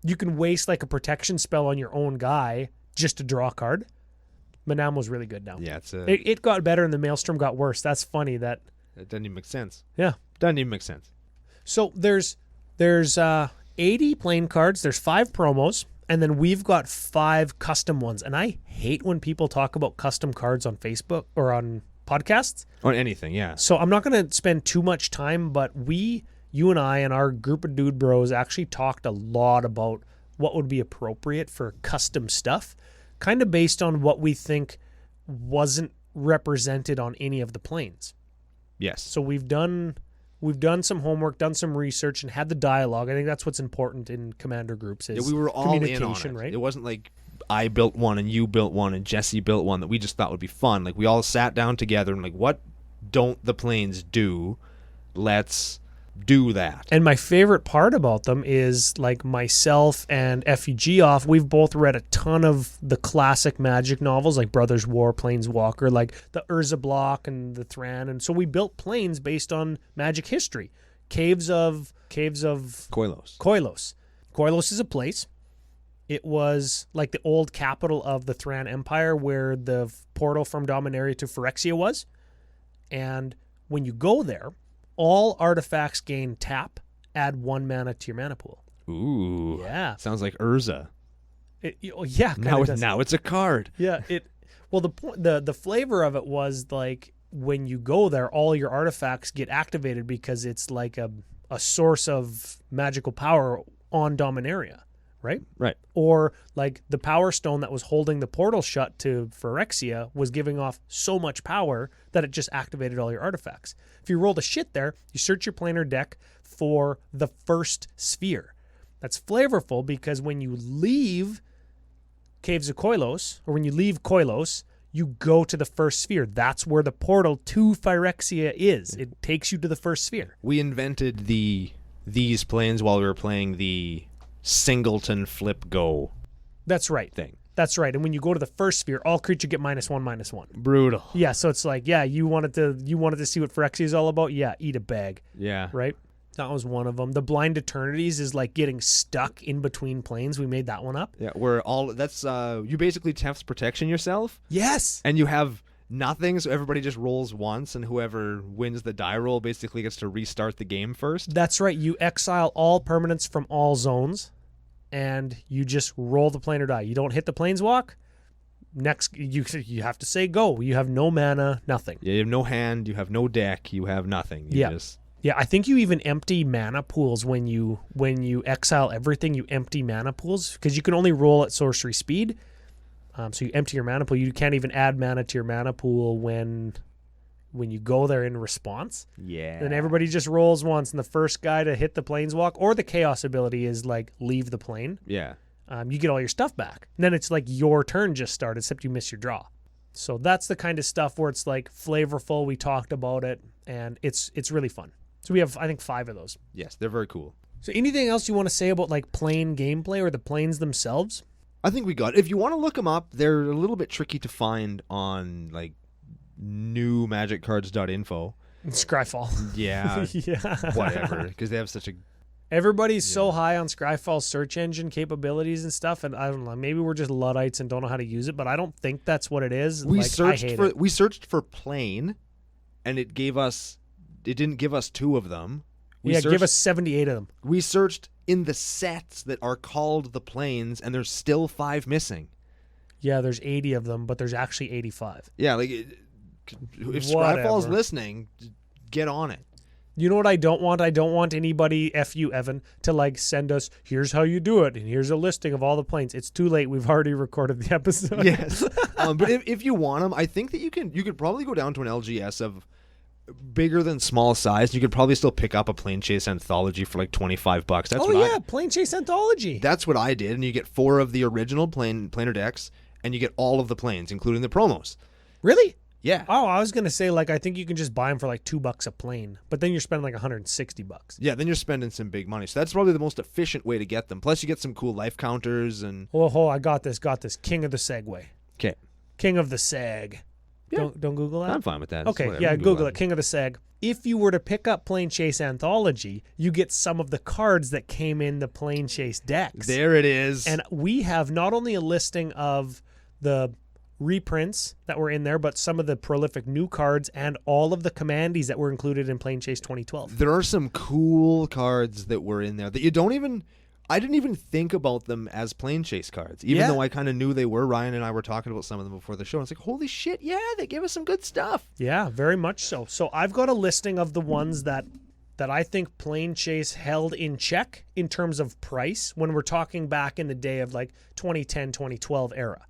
You can waste like a protection spell on your own guy just to draw a card. Manamo's really good now. Yeah, it got better and the Maelstrom got worse. That's funny that... It doesn't even make sense. Yeah. Doesn't even make sense. So there's 80 playing cards, there's 5 promos, and then we've got 5 custom ones. And I hate when people talk about custom cards on Facebook or on podcasts. On anything, yeah. So I'm not going to spend too much time, but you and I and our group of dude bros actually talked a lot about what would be appropriate for custom stuff, kind of based on what we think wasn't represented on any of the planes. Yes. So we've done some homework, done some research, and had the dialogue. I think that's what's important in Commander groups is we were all in on communication, it. Right? It wasn't like I built one and you built one and Jesse built one that we just thought would be fun. Like we all sat down together and like, what don't the planes do? Let's do that. And my favorite part about them is like myself and FEG off, we've both read a ton of the classic Magic novels like Brothers War, Planeswalker, like the Urza block and the Thran. And so we built planes based on Magic history. Caves of Koilos. Koilos is a place. It was like the old capital of the Thran Empire where the portal from Dominaria to Phyrexia was. And when you go there, all artifacts gain tap, add 1 mana to your mana pool. Ooh. Yeah. Sounds like Urza. Yeah. Now it's a card. Yeah. The flavor of it was like when you go there, all your artifacts get activated because it's like a source of magical power on Dominaria, right? Right. Or like the Power Stone that was holding the portal shut to Phyrexia was giving off so much power that it just activated all your artifacts. If you roll the shit there, you search your planar deck for the first sphere. That's flavorful because when you leave Caves of Koilos, or when you leave Koilos, you go to the first sphere. That's where the portal to Phyrexia is. It takes you to the first sphere. We invented these planes while we were playing the Singleton Flip Go. That's right. Thing. That's right. And when you go to the first sphere, all creatures get -1/-1. Brutal. Yeah, so it's like, yeah, you wanted to see what Phyrexia is all about? Yeah, eat a bag. Yeah. Right? That was one of them. The Blind Eternities is like getting stuck in between planes. We made that one up. Yeah, you basically Tef's protection yourself. Yes. And you have nothing, so everybody just rolls once, and whoever wins the die roll basically gets to restart the game first. That's right. You exile all permanents from all zones, and you just roll the planar die. You don't hit the planeswalk. Next, you have to say go. You have no mana, nothing. Yeah, you have no hand, you have no deck, you have nothing. Yeah, I think you even empty mana pools when you exile everything. You empty mana pools because you can only roll at sorcery speed. So you empty your mana pool. You can't even add mana to your mana pool when you go there in response. Yeah. And then everybody just rolls once, and the first guy to hit the planeswalk or the chaos ability is like leave the plane. Yeah. You get all your stuff back. And then it's like your turn just started, except you miss your draw. So that's the kind of stuff where it's like flavorful. We talked about it, and it's really fun. So we have, I think, 5 of those. Yes, they're very cool. So anything else you want to say about like plane gameplay or the planes themselves? I think we got it. If you want to look them up, they're a little bit tricky to find on like newmagiccards.info. Scryfall. Yeah. Yeah. Whatever, because they have such a... Everybody's so high on Scryfall's search engine capabilities and stuff, and I don't know, maybe we're just Luddites and don't know how to use it, but I don't think that's what it is. We I hate it. We searched for plane, and it didn't give us 2 of them. Give us 78 of them. We searched in the sets that are called the planes, and there's still 5 missing. Yeah, there's 80 of them, but there's actually 85. Yeah, like if Scryfall's listening, get on it. You know what I don't want? I don't want anybody, F you, Evan, to like send us, here's how you do it, and here's a listing of all the planes. It's too late. We've already recorded the episode. Yes. But if you want them, I think that you could probably go down to an LGS of bigger than small size. You could probably still pick up a Plane Chase Anthology for like $25. Plane Chase Anthology. That's what I did, and you get 4 of the original planer decks, and you get all of the planes, including the promos. Really? Yeah. Oh, I was going to say, like, I think you can just buy them for like $2 a plane, but then you're spending like $160. Yeah, then you're spending some big money. So that's probably the most efficient way to get them. Plus, you get some cool life counters and... Oh, I got this. King of the Segway. Okay. King of the Seg. Yeah. Don't Google that? I'm fine with that. Okay, yeah, Google it. King of the Seg. If you were to pick up Plane Chase Anthology, you get some of the cards that came in the Plane Chase decks. There it is. And we have not only a listing of the reprints that were in there, but some of the prolific new cards and all of the commandees that were included in Plane Chase 2012. There are some cool cards that were in there that you don't even... I didn't even think about them as Plane Chase cards, even though I kind of knew they were. Ryan and I were talking about some of them before the show. I was like, holy shit, yeah, they gave us some good stuff. Yeah, very much so. So I've got a listing of the ones that I think Plane Chase held in check in terms of price when we're talking back in the day of like 2010, 2012 era.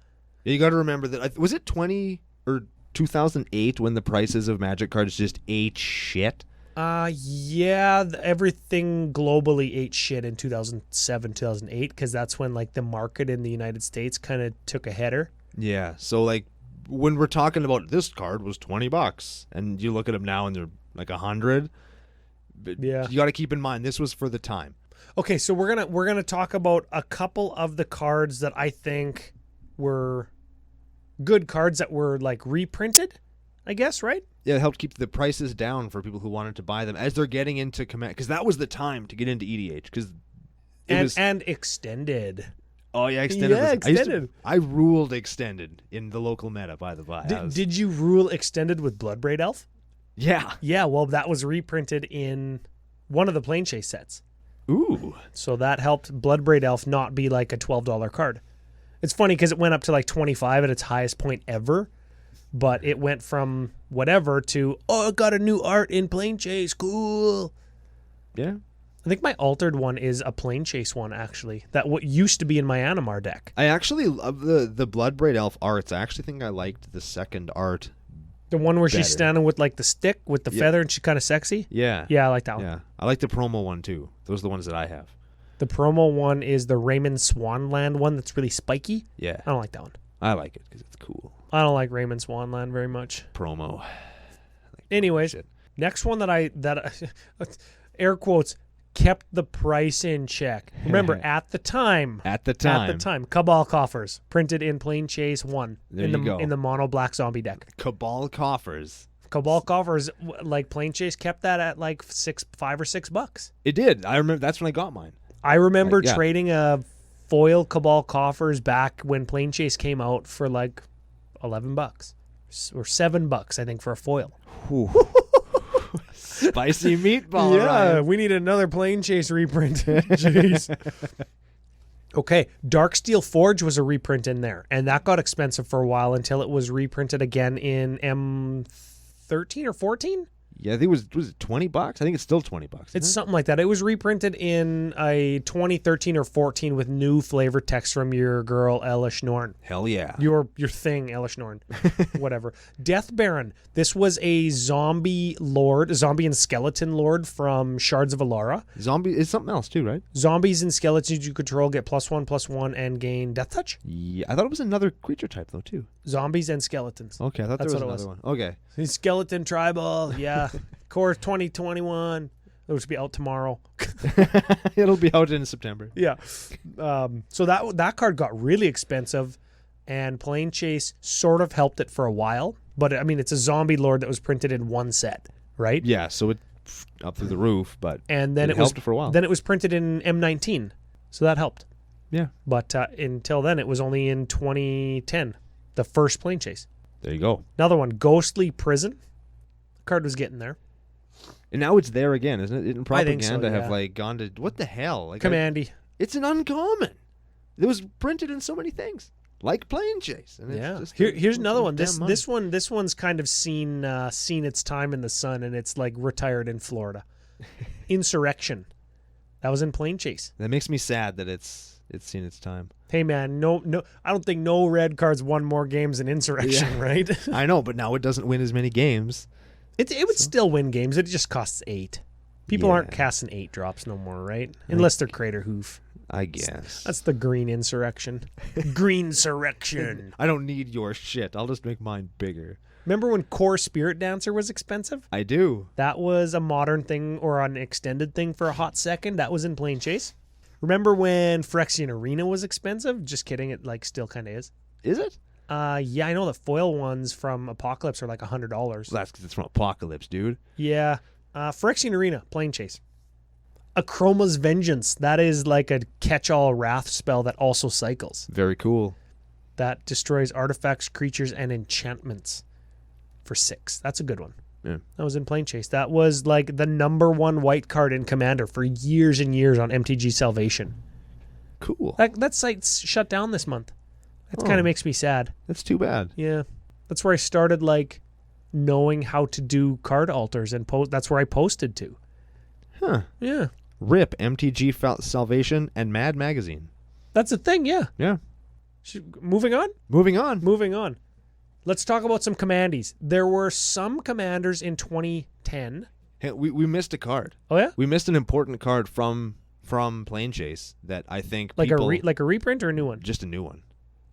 You got to remember that, was it 20 or 2008 when the prices of Magic cards just ate shit? Yeah, everything globally ate shit in 2007, 2008, because that's when like the market in the United States kind of took a header. Yeah, so like when we're talking about this card was $20, and you look at them now and they're like $100. Yeah, you got to keep in mind this was for the time. Okay, so we're gonna talk about a couple of the cards that I think were good cards that were like reprinted, I guess, right? Yeah, it helped keep the prices down for people who wanted to buy them as they're getting into Command, because that was the time to get into EDH. And extended. Oh yeah, extended. Yeah, extended. I ruled extended in the local meta, by the way. Did you rule extended with Bloodbraid Elf? Yeah. Yeah, well, that was reprinted in one of the Plane Chase sets. Ooh. So that helped Bloodbraid Elf not be like a $12 card. It's funny because it went up to like 25 at its highest point ever, but it went from whatever to, oh, it got a new art in Plane Chase, cool. Yeah. I think my altered one is a Plane Chase one, actually. That what used to be in my Animar deck. I actually love the Bloodbraid Elf arts. I actually think I liked the second art. The one where she's standing with like the stick with the feather and she's kind of sexy? Yeah. Yeah, I like that one. Yeah. I like the promo one too. Those are the ones that I have. The promo one is the Raymond Swanland one that's really spiky. Yeah. I don't like that one. I like it because it's cool. I don't like Raymond Swanland very much. Promo. Like anyways, next one that air quotes, kept the price in check. Remember, at the time, Cabal Coffers, printed in Plane Chase 1 in the mono black zombie deck. Cabal Coffers, like Plane Chase kept that at like $5 or $6. It did. I remember that's when I got mine. I remember trading a foil Cabal Coffers back when Plane Chase came out for like $11 or $7, I think, for a foil. Spicy meatball. Yeah, Ryan. We need another Plane Chase reprint. Jeez. Okay, Darksteel Forge was a reprint in there, and that got expensive for a while until it was reprinted again in M13 or 14. Yeah, I think was it $20? I think it's still $20. It's something like that. It was reprinted in a 2013 or 14 with new flavor text from your girl Elish Norn. Hell yeah. Your thing, Elish Norn. Whatever. Death Baron. This was a zombie and skeleton lord from Shards of Alara. Zombie is something else too, right? Zombies and skeletons you control get +1/+1 and gain Death Touch. Yeah, I thought it was another creature type though too. Zombies and skeletons. Okay, I thought there was another one. Okay. Skeleton tribal, yeah. Core 2021. which will be out tomorrow. It'll be out in September. Yeah. So that card got really expensive, and Plane Chase sort of helped it for a while. But I mean, it's a zombie lord that was printed in one set, right? Yeah, so it up through the roof, but and then it helped for a while. Then it was printed in M19, so that helped. Yeah. But until then, it was only in 2010, the first Plane Chase. There you go. Another one, Ghostly Prison. The card was getting there. And now it's there again, isn't it? In propaganda, I think so, yeah. have like gone to what the hell? Like Commandy. It's an uncommon. It was printed in so many things, like Plane Chase. And Yeah. it's just Here's another one. damn money. This one's kind of seen its time in the sun, and it's like retired in Florida. Insurrection. That was in Plane Chase. That makes me sad that it's seen its time. Hey man, no, I don't think no red cards won more games than Insurrection, right? I know, but now it doesn't win as many games. It would still win games. It just costs 8. People aren't casting 8 drops no more, right? Unless they're Crater Hoof. I guess. That's the green Insurrection. Green Surrection. I don't need your shit. I'll just make mine bigger. Remember when Core Spirit Dancer was expensive? I do. That was a modern thing or an extended thing for a hot second. That was in Plane Chase. Remember when Phyrexian Arena was expensive? Just kidding. It like still kind of is. Is it? Yeah, I know the foil ones from Apocalypse are like $100. Well, that's because it's from Apocalypse, dude. Yeah. Phyrexian Arena, Plane Chase. Achroma's Vengeance. That is like a catch-all wrath spell that also cycles. Very cool. That destroys artifacts, creatures, and enchantments for 6. That's a good one. Yeah. That was in Plane Chase. That was like the number 1 white card in Commander for years and years on MTG Salvation. Cool. That site's shut down this month. That kind of makes me sad. That's too bad. Yeah. That's where I started like knowing how to do card alters and that's where I posted to. Huh. Yeah. RIP, MTG Salvation, and Mad Magazine. That's a thing, yeah. Yeah. Moving on? Moving on. Moving on. Let's talk about some commandees. There were some commanders in 2010. Hey, we missed a card. Oh, yeah? We missed an important card from Plane Chase that I think Like people... like a reprint or a new one? Just a new one.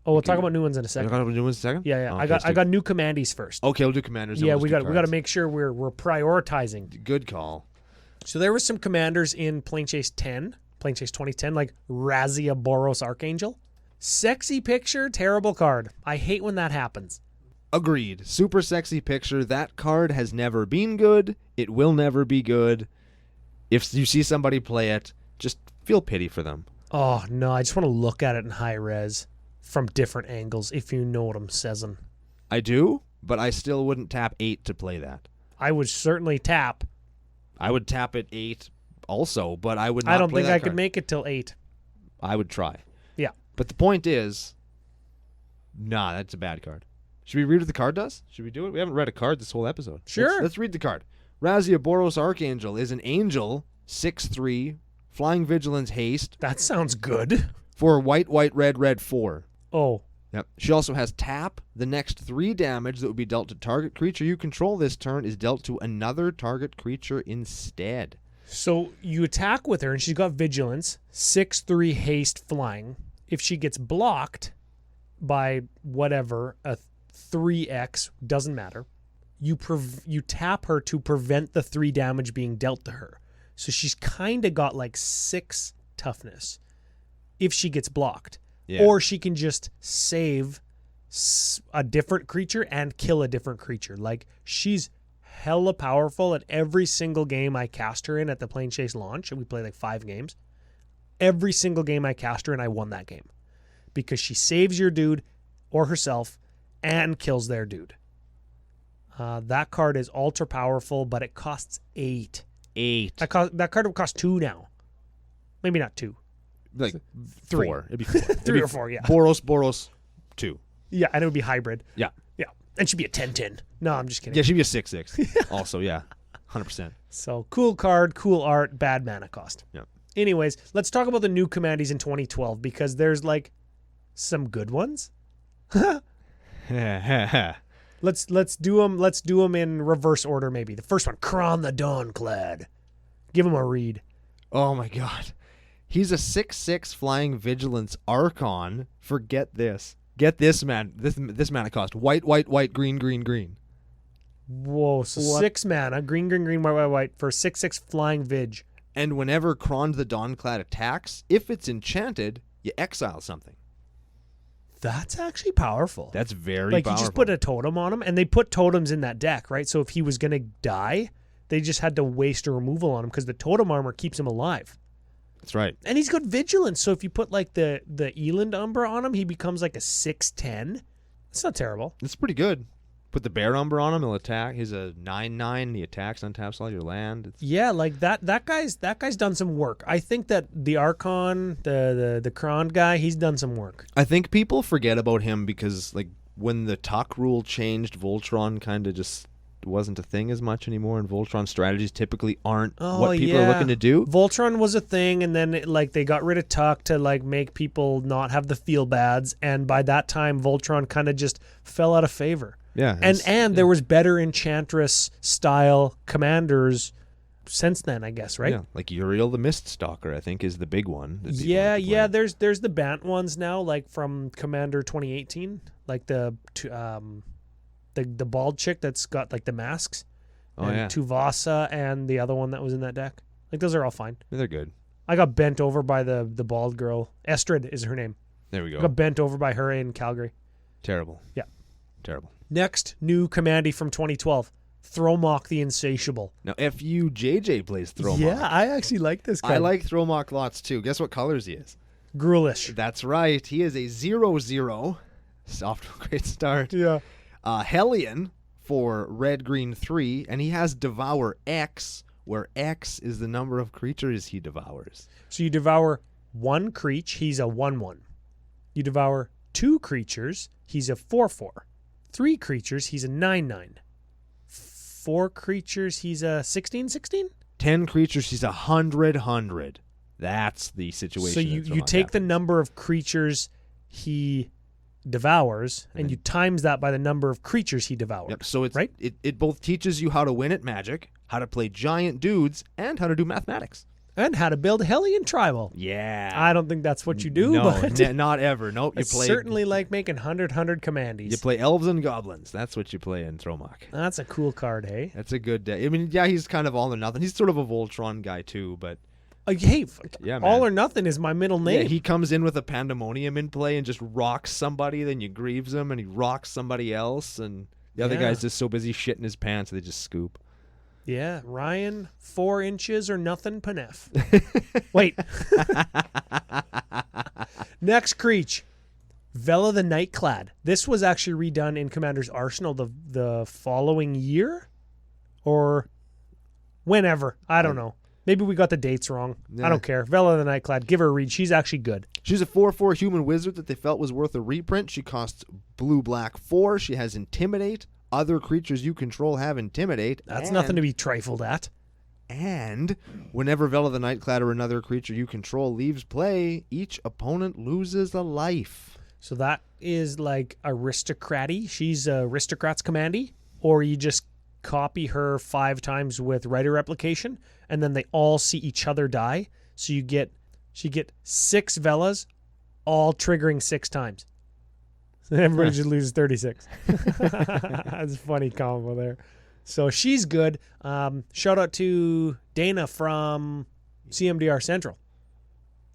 Oh, we'll talk about new ones in a second. Talk about new ones in a second? Yeah. Okay, I got new commandees first. Okay, we'll do commanders. Yeah, we got to make sure we're prioritizing. Good call. So there were some commanders in Plane Chase 10, Plane Chase 2010, like Razia Boros Archangel. Sexy picture, terrible card. I hate when that happens. Agreed. Super sexy picture. That card has never been good. It will never be good. If you see somebody play it, just feel pity for them. Oh, no, I just want to look at it in high res from different angles, if you know what I'm saying. I do, but I still wouldn't tap 8 to play that. I would certainly tap. I would tap at 8 also, but I would not I don't play think that I card. could make it till 8. I would try. Yeah. But the point is, nah, that's a bad card. Should we read what the card does? Should we do it? We haven't read a card this whole episode. Sure. Let's read the card. Razia Boros Archangel is an angel, 6/3, flying vigilance haste. That sounds good. For white, red, 4. Oh. Yep. She also has tap. The next 3 damage that would be dealt to target creature you control this turn is dealt to another target creature instead. So you attack with her, and she's got vigilance, 6/3 haste flying. If she gets blocked by whatever, a 3x, doesn't matter, you tap her to prevent the 3 damage being dealt to her. So she's kind of got like 6 toughness if she gets blocked. Yeah. Or she can just save a different creature and kill a different creature. Like, she's hella powerful at every single game I cast her in at the Plane Chase launch. And we played like 5 games. Every single game I cast her in, I won that game. Because she saves your dude or herself and kills their dude. That card is ultra powerful, but it costs 8. 8. That card would cost 2 now. Maybe not 2. Like 3. 4. It'd be 4. 3 or 4, yeah. Boros, 2. Yeah, and it would be hybrid. Yeah. Yeah. And she'd be a 10/10. No, I'm just kidding. Yeah, she'd be a 6/6. Also, yeah. 100%. So, cool card, cool art, bad mana cost. Yeah. Anyways, let's talk about the new commandees in 2012 because there's like some good ones. Let's do them in reverse order maybe. The first one, Kron the Dawnclad. Give him a read. Oh my god. He's a 6/6 flying vigilance archon. Forget this. Get this, man. This mana cost. White, green. Whoa, so 6 mana, green, white, for 6/6 flying Vig. And whenever Krond the Dawnclad attacks, if it's enchanted, you exile something. That's actually powerful. That's very like, powerful. You just put a totem on him, and they put totems in that deck, right? So if he was going to die, they just had to waste a removal on him because the totem armor keeps him alive. That's right. And he's got vigilance, so if you put like the Eland Umbra on him, he becomes like a 6/10. It's not terrible. It's pretty good. Put the Bear Umber on him, he'll attack. He's a 9/9. He attacks, untaps all your land. Yeah, like that guy's done some work. I think that the Archon, the Krond guy, he's done some work. I think people forget about him because like when the Tuck rule changed, Voltron kind of just wasn't a thing as much anymore, and Voltron strategies typically aren't what people are looking to do. Voltron was a thing, and then they got rid of Tuck to like make people not have the feel bads, and by that time Voltron kind of just fell out of favor. Yeah, and there was better Enchantress style commanders since then, I guess, right? Yeah, like Uriel the Miststalker, I think, is the big one. Yeah. There's the Bant ones now, like from Commander 2018, like the bald chick that's got like the masks. Oh, yeah. Tuvasa and the other one that was in that deck. Like those are all fine. They're good. I got bent over by the bald girl. Estrid is her name. There we go. I got bent over by her in Calgary. Terrible. Yeah. Terrible. Next new commandy from 2012, Thromok the Insatiable. Now, FUJJ plays Thromok. Yeah, I actually like this guy. I like Thromok lots too. Guess what colors he is? Gruelish. That's right. He is a 0/0. Off to a great start. Yeah. Hellion for red, green 3, and he has Devour X, where X is the number of creatures he devours. So you devour 1 creature, he's a 1/1. You devour 2 creatures, he's a 4/4. 3 creatures, he's a 9/9. 4 creatures, he's a 16/16. 10 creatures, he's 100/100. That's the situation. So you take the number of creatures he devours, and you times that by the number of creatures he devours. Yep. So it's right. It both teaches you how to win at Magic, how to play giant dudes, and how to do mathematics. And how to build Hellion Tribal. Yeah. I don't think that's what you do, no, but not ever. Nope. You play certainly like making 100 commandees. You play elves and goblins. That's what you play in Thromok. That's a cool card, hey? That's a good day. I mean, yeah, he's kind of all or nothing. He's sort of a Voltron guy too, but hey, yeah, all or nothing is my middle name. Yeah, he comes in with a Pandemonium in play and just rocks somebody, then you grieves him, and he rocks somebody else, and the other guy's just so busy shitting his pants they just scoop. Yeah, Ryan, 4 inches or nothing, Panef. Wait. Next creature, Vela the Nightclad. This was actually redone in Commander's Arsenal the following year, or whenever. I don't know. Maybe we got the dates wrong. Yeah. I don't care. Vela the Nightclad. Give her a read. She's actually good. She's a 4/4 human wizard that they felt was worth a reprint. She costs blue-black 4. She has Intimidate. Other creatures you control have Intimidate. That's nothing to be trifled at. And whenever Vela the Nightclad or another creature you control leaves play, each opponent loses a life. So that is like aristocrat-y. She's aristocrat's commandy, or you just copy her 5 times with writer replication, and then they all see each other die. So she get 6 Velas, all triggering 6 times. So everybody just loses 36. That's a funny combo there. So she's good. Shout out to Dana from CMDR Central.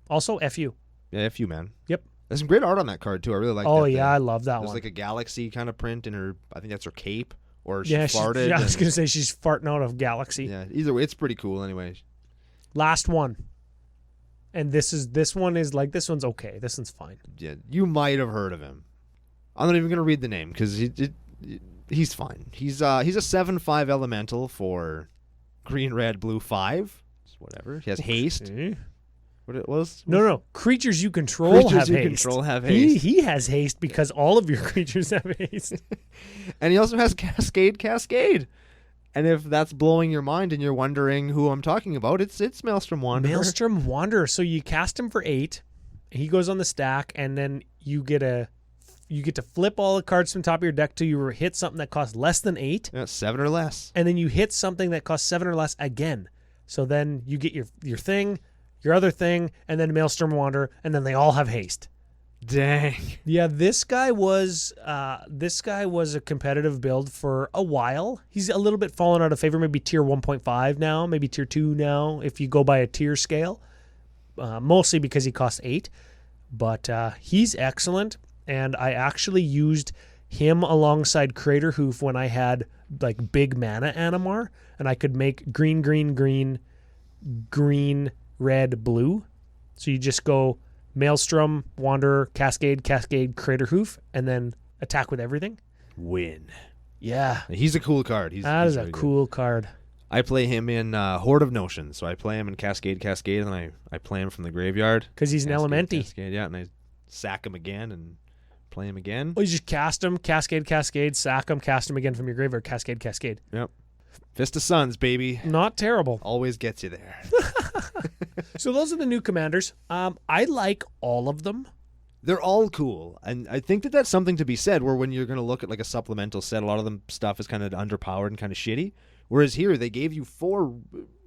Also, FU. Yeah, FU, man. Yep. There's some great art on that card, too. I really like that. Oh, yeah, I love that one. There's like a galaxy kind of print in her, I think that's her cape, or she yeah, farted. I was going to say she's farting out of galaxy. Yeah, either way, it's pretty cool anyway. Last one. And this one's okay. This one's fine. Yeah, you might have heard of him. I'm not even going to read the name because he's fine. He's a 7/5 elemental for green, red, blue 5. Just whatever. He has haste. What it was? No. Creatures you control have haste. He has haste because all of your creatures have haste. And he also has Cascade. And if that's blowing your mind and you're wondering who I'm talking about, it's Maelstrom Wanderer. Maelstrom Wanderer. So you cast him for 8. He goes on the stack, and then you get to flip all the cards from the top of your deck till you hit something that costs less than 8. Yeah, 7 or less. And then you hit something that costs 7 or less again. So then you get your thing, your other thing, and then Maelstrom Wanderer, and then they all have haste. Dang. Yeah, this guy was a competitive build for a while. He's a little bit fallen out of favor, maybe tier 1.5 now, maybe tier 2 now, if you go by a tier scale. Mostly because he costs 8. But he's excellent, and I actually used him alongside Crater Hoof when I had like big mana Animar, and I could make green, green, green, green, red, blue. So you just go Maelstrom, Wanderer, Cascade, Cascade, Crater Hoof, and then attack with everything. Win. Yeah. He's a cool card. That is a cool card. I play him in Horde of Notions. So I play him in Cascade, and then I play him from the graveyard. Because he's Cascade, an Elementi. Cascade, yeah, and I sack him again and play him again. Oh, you just cast him, Cascade, Cascade, sack him, cast him again from your graveyard, Cascade, Cascade. Yep. Fist of Suns, baby. Not terrible. Always gets you there. So those are the new commanders. I like all of them. They're all cool, and I think that that's something to be said, where when you're going to look at like a supplemental set, a lot of them stuff is kind of underpowered and kind of shitty, whereas here they gave you 4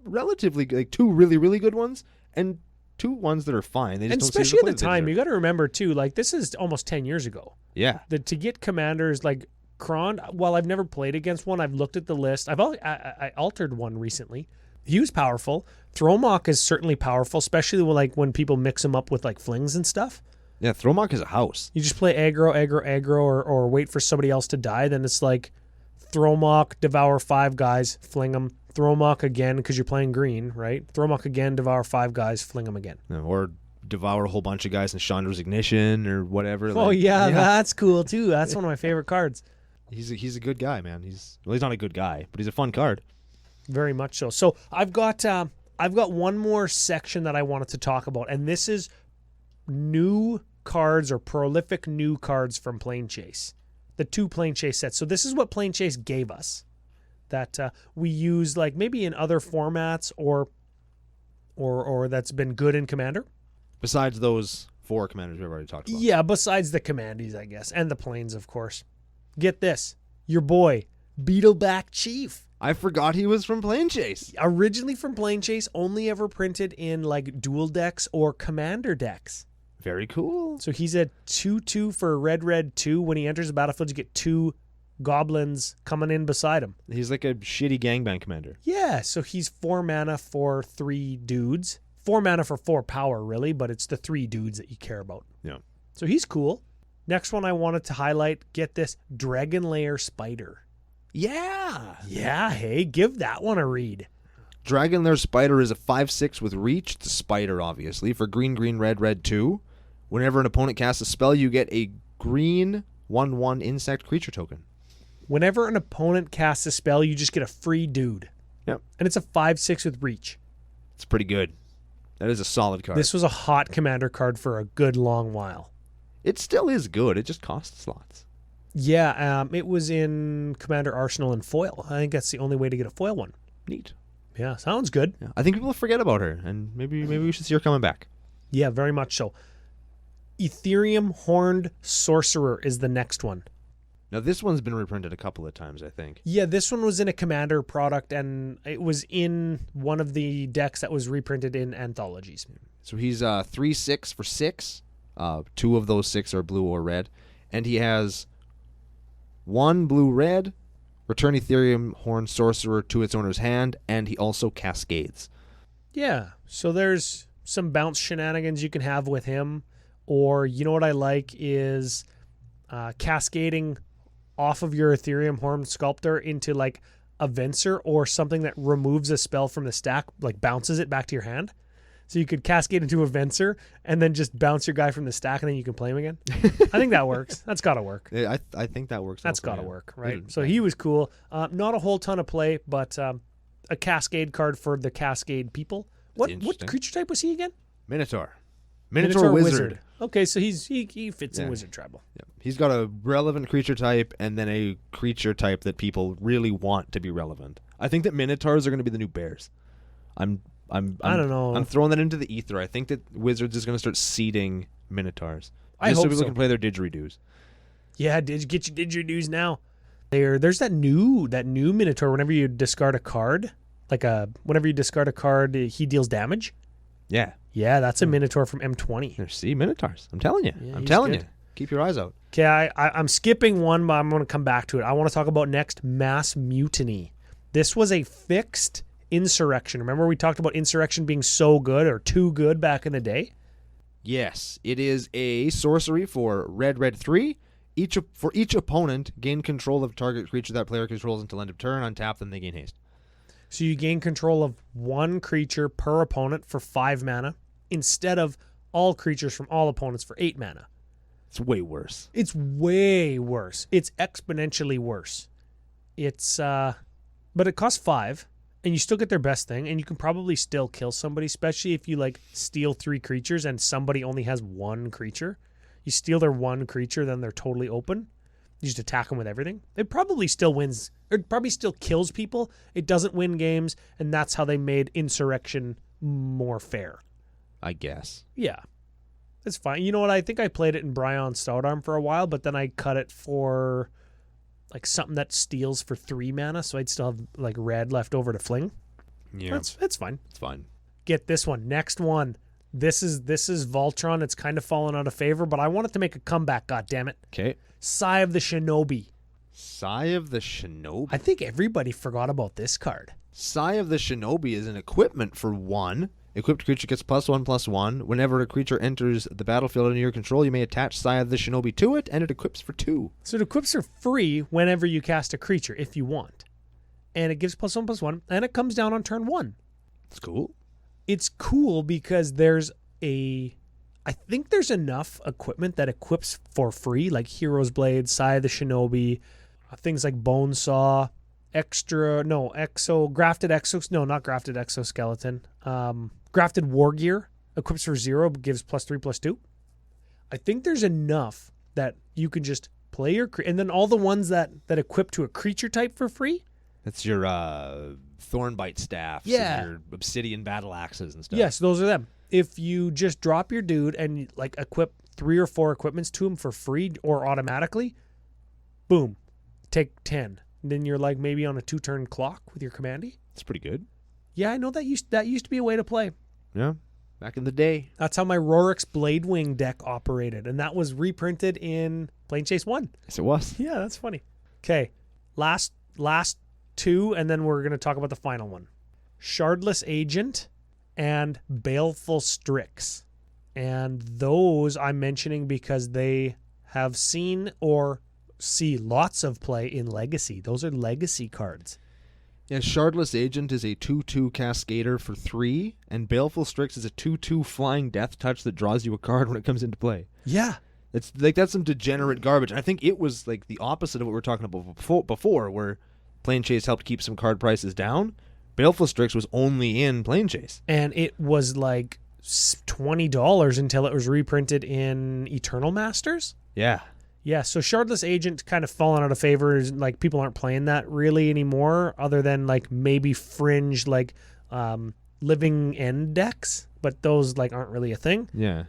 relatively, like 2 really, really good ones, and 2 ones that are fine. They just and don't especially at the time, you got to remember too, like this is almost 10 years ago. Yeah. To get commanders like Kron, while I've never played against one, I've looked at the list. I altered one recently. He was powerful. Thromok is certainly powerful, especially when people mix him up with like flings and stuff. Yeah, Thromok is a house. You just play aggro, or wait for somebody else to die. Then it's like Thromok, devour 5 guys, fling them. Thromok again because you're playing green, right? Thromok again, devour 5 guys, fling them again. Yeah, or devour a whole bunch of guys in Chandra's Ignition or whatever. Oh, yeah, that's cool too. That's one of my favorite cards. He's a good guy, man. He's not a good guy, but he's a fun card. Very much so. So I've got one more section that I wanted to talk about, and this is new cards or prolific new cards from Plane Chase. The 2 Plane Chase sets. So this is what Plane Chase gave us that we use like maybe in other formats or that's been good in Commander. Besides those 4 commanders we've already talked about. Yeah, besides the Commandees, I guess, and the Planes, of course. Get this. Your boy, Beetleback Chief. I forgot he was from Plane Chase. Originally from Plane Chase, only ever printed in like dual decks or commander decks. Very cool. So he's a 2/2 for red 2. When he enters the battlefield, you get 2 goblins coming in beside him. He's like a shitty gangbang commander. Yeah, so he's 4 mana for 3 dudes. 4 mana for 4 power, really, but it's the 3 dudes that you care about. Yeah. So he's cool. Next one I wanted to highlight, get this, Dragon Lair Spider. Yeah. Yeah, hey, give that one a read. Dragon Lair Spider is a 5/6 with reach. It's a spider, obviously, for green, red 2. Whenever an opponent casts a spell, you get a green 1/1 insect creature token. Whenever an opponent casts a spell, you just get a free dude. Yep. And it's a 5/6 with reach. It's pretty good. That is a solid card. This was a hot commander card for a good long while. It still is good. It just costs slots. Yeah, it was in Commander Arsenal and foil. I think that's the only way to get a foil one. Neat. Yeah, sounds good. Yeah. I think people forget about her, and maybe we should see her coming back. Yeah, very much so. Ethereum Horned Sorcerer is the next one. Now, this one's been reprinted a couple of times, I think. Yeah, this one was in a Commander product, and it was in one of the decks that was reprinted in anthologies. So he's 3/6 for 6. 2 of those 6 are blue or red. And he has 1 blue-red, return Ethereum Horned Sorcerer to its owner's hand, and he also cascades. Yeah, so there's some bounce shenanigans you can have with him. Or, you know what I like is cascading off of your Ethereum Horned Sculptor into like a Venser or something that removes a spell from the stack, like bounces it back to your hand. So you could cascade into a Venser and then just bounce your guy from the stack and then you can play him again. I think that works. That's got to work. I think that works. That's got to work, right? So he was cool. Not a whole ton of play, but a Cascade card for the Cascade people. What creature type was he again? Minotaur Wizard. Okay, so he fits in Wizard Tribal. Yeah. He's got a relevant creature type and then a creature type that people really want to be relevant. I think that Minotaurs are going to be the new bears. I don't know. I'm throwing that into the ether. I think that Wizards is going to start seeding Minotaurs. I hope so. People can play their didgeridoos. Yeah, get your didgeridoos now. There's that new Minotaur. Whenever you discard a card, whenever you discard a card, he deals damage. Yeah. Yeah, that's a Minotaur from M20. There's Minotaurs. I'm telling you. Yeah, I'm telling good. you. Keep your eyes out. Okay, I'm skipping one, but I'm going to come back to it. I want to talk about next Mass Mutiny. This was a fixed insurrection. Remember we talked about insurrection being so good or too good back in the day? Yes. It is a sorcery for red 3. For each opponent, gain control of target creature that player controls until end of turn. Untap them, they gain haste. So you gain control of one creature per opponent for 5 mana instead of all creatures from all opponents for 8 mana. It's way worse. It's way worse. It's exponentially worse. It's but it costs 5 and you still get their best thing and you can probably still kill somebody, especially if you like steal 3 creatures and somebody only has 1 creature. You steal their 1 creature, then they're totally open. You just attack them with everything. It probably still wins. It probably still kills people. It doesn't win games, and that's how they made insurrection more fair. I guess. Yeah. It's fine. You know what? I think I played it in Bryon Stoutarm for a while, but then I cut it for like something that steals for 3 mana, so I'd still have like red left over to fling. Yeah. That's fine. It's fine. Get this one. Next one. This is Voltron. It's kind of fallen out of favor, but I want it to make a comeback, goddammit. Okay. Sigh of the Shinobi. Sigh of the Shinobi. I think everybody forgot about this card. Sigh of the Shinobi is an equipment for 1. Equipped creature gets +1/+1. Whenever a creature enters the battlefield under your control, you may attach Sigh of the Shinobi to it, and it equips for 2. So it equips for free whenever you cast a creature, if you want. And it gives +1/+1, and it comes down on turn 1. It's cool. It's cool because I think there's enough equipment that equips for free, like Hero's Blade, Sigh of the Shinobi, things like Bone Saw, Grafted Exoskeleton, Grafted War Gear, equips for 0, gives +3/+2. I think there's enough that you can just play your, and then all the ones that equip to a creature type for free. That's your Thornbite staffs, Yeah, and your Obsidian battle axes and stuff. Yes, those are them. If you just drop your dude and like equip 3 or 4 equipments to him for free or automatically, boom, take 10. And then you're like maybe on a 2-turn clock with your commandy. It's pretty good. Yeah, I know that used to be a way to play. Yeah, back in the day. That's how my Rorik's Bladewing deck operated, and that was reprinted in Planechase 1. Yes, it was. Yeah, that's funny. Okay, last 2, and then we're going to talk about the final one. Shardless Agent and Baleful Strix. And those I'm mentioning because they have seen or see lots of play in Legacy. Those are Legacy cards. Yeah, Shardless Agent is a 2/2 Cascader for 3, and Baleful Strix is a 2/2 Flying Death Touch that draws you a card when it comes into play. Yeah. It's like that's some degenerate garbage. And I think it was like the opposite of what we were talking about before where Planechase helped keep some card prices down. Baleful Strix was only in Planechase. And it was like $20 until it was reprinted in Eternal Masters. Yeah. Yeah, so Shardless Agent kind of fallen out of favor. Like people aren't playing that really anymore, other than like maybe fringe like Living End decks, but those like aren't really a thing. Yeah.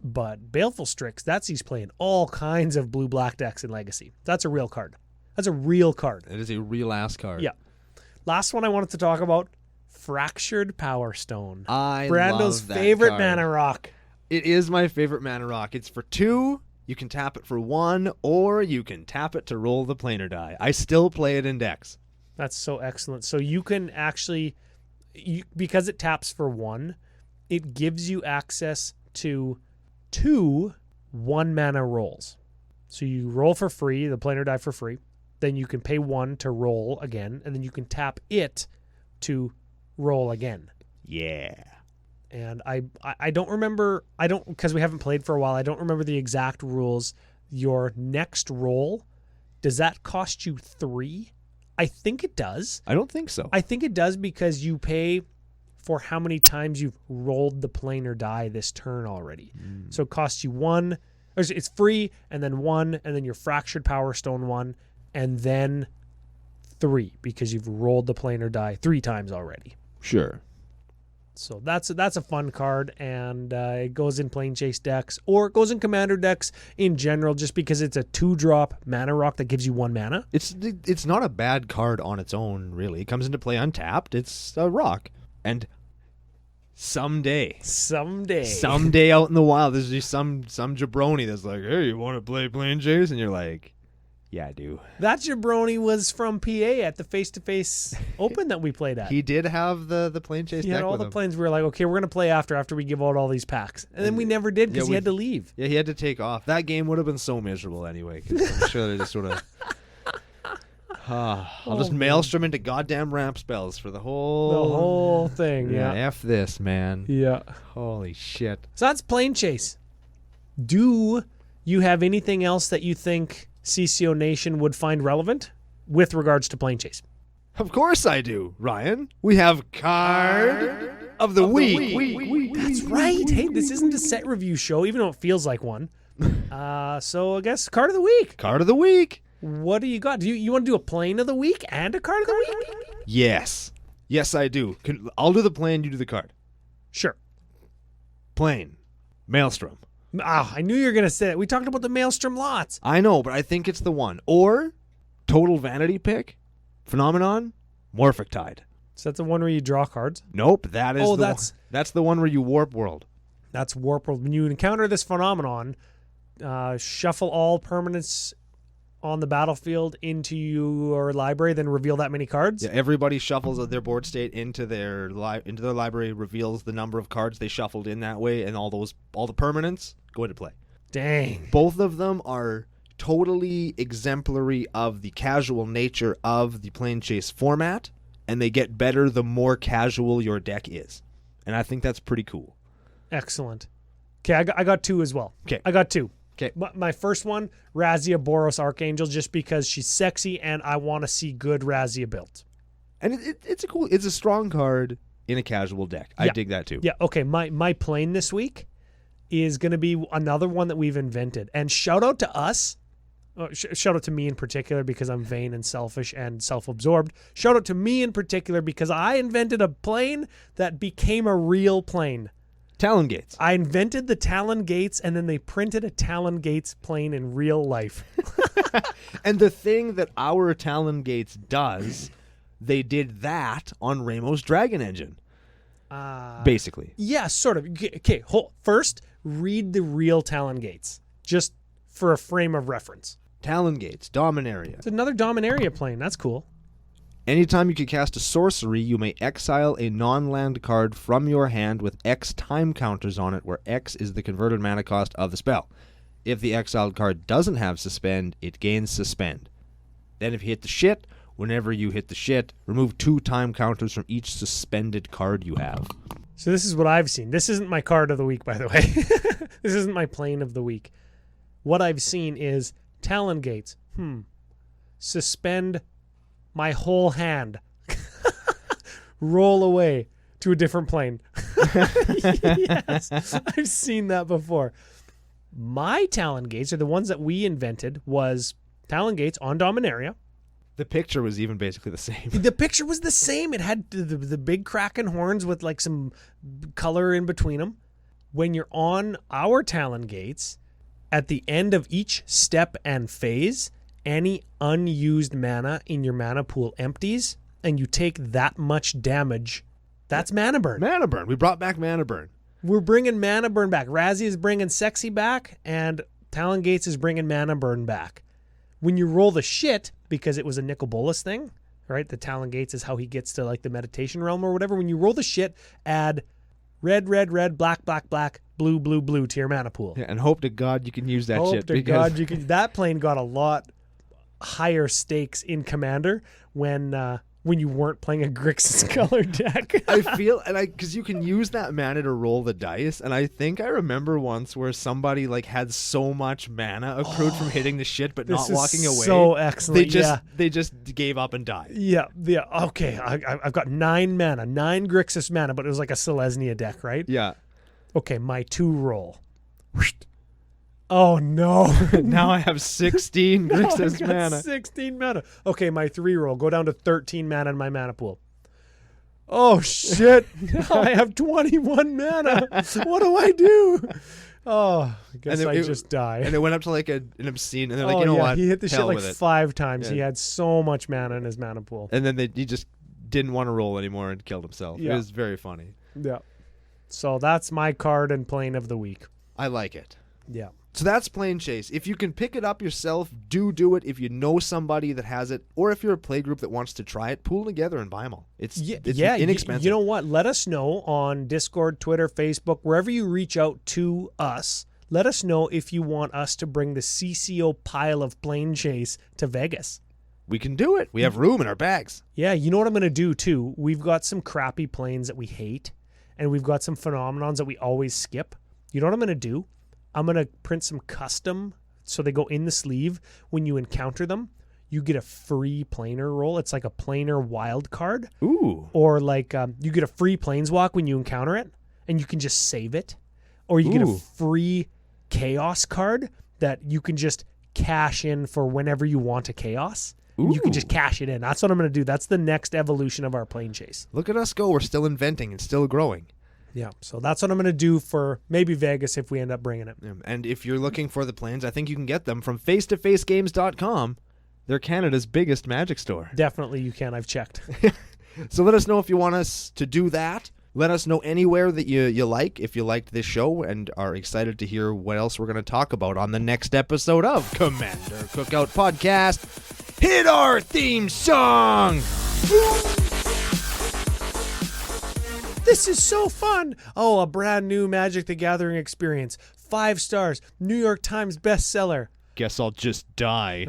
But Baleful Strix, he's playing all kinds of blue-black decks in Legacy. That's a real card. That's a real card. It is a real ass card. Yeah. Last one I wanted to talk about, Fractured Power Stone. I Brando's love that favorite card. mana rock. It is my favorite mana rock. It's for 2. You can tap it for 1, or you can tap it to roll the planar die. I still play it in decks. That's so excellent. So you can actually, because it taps for 1, it gives you access to 2 1-mana rolls. So you roll for free, the planar die for free. Then you can pay 1 to roll again, and then you can tap it to roll again. Yeah. And I don't remember, because we haven't played for a while, I don't remember the exact rules. Your next roll, does that cost you 3? I think it does. I don't think so. I think it does because you pay for how many times you've rolled the planar die this turn already. So it costs you 1, or it's free, and then 1, and then your Fractured Power Stone 1, and then 3 because you've rolled the planar die 3 times already. Sure. So that's a fun card, and it goes in Planechase decks, or it goes in Commander decks in general, just because it's a 2-drop mana rock that gives you 1 mana. It's not a bad card on its own, really. It comes into play untapped. It's a rock. And Someday out in the wild, there's just some jabroni that's like, hey, you want to play Plane Chase? And you're like, yeah, I do. That jabroni was from PA at the face-to-face open that we played at. He did have the Plane Chase He deck had all with the him. planes. We were like, okay, we're going to play after we give out all these packs. And then we never did because he had to leave. Yeah, he had to take off. That game would have been so miserable anyway, 'cause I'm sure they just sort of... I'll just maelstrom into goddamn ramp spells for the whole thing. Yeah, Yeah. F this, man. Yeah. Holy shit. So that's Plane Chase. Do you have anything else that you think CCO Nation would find relevant with regards to Plane Chase? Of course I do, Ryan. We have Card of the Week. That's right. Hey, this isn't a set review show, even though it feels like one. So I guess Card of the Week. Card of the Week. What do you got? Do you want to do a plane of the week and a card of the week? Yes, I do. I'll do the plane, you do the card. Sure. Plane. Maelstrom. I knew you were going to say it. We talked about the Maelstrom lots. I know, but I think it's the one. Or total vanity pick. Phenomenon. Morphic Tide. So that's the one where you draw cards? Nope, that is that's the one where you warp world. That's warp world. When you encounter this phenomenon, shuffle all permanents on the battlefield into your library, then reveal that many cards. Yeah, everybody shuffles their board state into their library, reveals the number of cards they shuffled in that way, and all the permanents go into play. Dang. Both of them are totally exemplary of the casual nature of the Plane Chase format, and they get better the more casual your deck is. And I think that's pretty cool. Excellent. Okay, I got two as well. Okay. I got two. Okay. My first one, Razia Boros Archangel, just because she's sexy and I want to see good Razia built. And it's a strong card in a casual deck. I dig that too. Yeah, okay. My plane this week is going to be another one that we've invented. And shout out to us. Shout out to me in particular because I'm vain and selfish and self-absorbed. Shout out to me in particular because I invented a plane that became a real plane. Talon Gates. I invented the Talon Gates, and then they printed a Talon Gates plane in real life. And the thing that our Talon Gates does, they did that on Ramos Dragon Engine. Basically. Yeah, sort of. Okay, first, read the real Talon Gates, just for a frame of reference. Talon Gates, Dominaria. It's another Dominaria plane. That's cool. Anytime you can cast a sorcery, you may exile a non-land card from your hand with X time counters on it, where X is the converted mana cost of the spell. If the exiled card doesn't have Suspend, it gains Suspend. Then if you hit the shit, whenever you hit the shit, remove 2 time counters from each suspended card you have. So this is what I've seen. This isn't my card of the week, by the way. This isn't my plane of the week. What I've seen is Talon Gates. Suspend my whole hand. Roll away to a different plane. Yes, I've seen that before. My Talon Gates are the ones that we invented. Was Talon Gates on Dominaria. The picture was even basically the same. The picture was the same. It had the big Kraken horns with like some color in between them. When you're on our Talon Gates, at the end of each step and phase, any unused mana in your mana pool empties, and you take that much damage. That's mana burn. Mana burn. We brought back mana burn. We're bringing mana burn back. Razzie is bringing sexy back, and Talon Gates is bringing mana burn back. When you roll the shit, because it was a Nicol Bolas thing, right? The Talon Gates is how he gets to like the meditation realm or whatever. When you roll the shit, add red, red, red, black, black, black, blue, blue, blue to your mana pool. Yeah, and hope to God you can use that shit. Hope to God you can. That plane got a lot higher stakes in Commander when you weren't playing a Grixis color deck. I feel, because you can use that mana to roll the dice, and I think I remember once where somebody like had so much mana accrued from hitting the shit but not walking away. So excellent. They just gave up and died. Yeah. Okay, I've got 9 mana, 9 Grixis mana, but it was like a Selesnya deck, right? Yeah. Okay, my 2 roll. Oh no! Now I have 16 Grixis mana. 16 mana. Okay, my 3 roll. Go down to 13 mana in my mana pool. Oh shit! Now I have 21 mana. What do I do? Oh, I guess I just die. And it went up to like an obscene, and they're like, you know what? He hit the shit like 5 times. Yeah. He had so much mana in his mana pool. And then he just didn't want to roll anymore and killed himself. Yeah. It was very funny. Yeah. So that's my card and plane of the week. I like it. Yeah. So that's Plane Chase. If you can pick it up yourself, do it. If you know somebody that has it, or if you're a play group that wants to try it, pool together and buy them all. It's inexpensive. You know what? Let us know on Discord, Twitter, Facebook, wherever you reach out to us. Let us know if you want us to bring the CCO pile of Plane Chase to Vegas. We can do it. We have room in our bags. Yeah, you know what I'm going to do too? We've got some crappy planes that we hate, and we've got some phenomenons that we always skip. You know what I'm going to do? I'm going to print some custom so they go in the sleeve. When you encounter them, you get a free planer roll. It's like a planer wild card. Ooh. Or like you get a free planeswalk when you encounter it, and you can just save it. Or you get a free chaos card that you can just cash in for whenever you want a chaos. And you can just cash it in. That's what I'm going to do. That's the next evolution of our Plane Chase. Look at us go. We're still inventing and still growing. Yeah, so that's what I'm going to do for maybe Vegas if we end up bringing it. And if you're looking for the planes, I think you can get them from facetofacegames.com. They're Canada's biggest Magic store. Definitely you can. I've checked. So let us know if you want us to do that. Let us know anywhere that you like, if you liked this show and are excited to hear what else we're going to talk about on the next episode of Commander Cookout Podcast. Hit our theme song! This is so fun. Oh, a brand new Magic the Gathering experience. 5 stars. New York Times bestseller. Guess I'll just die.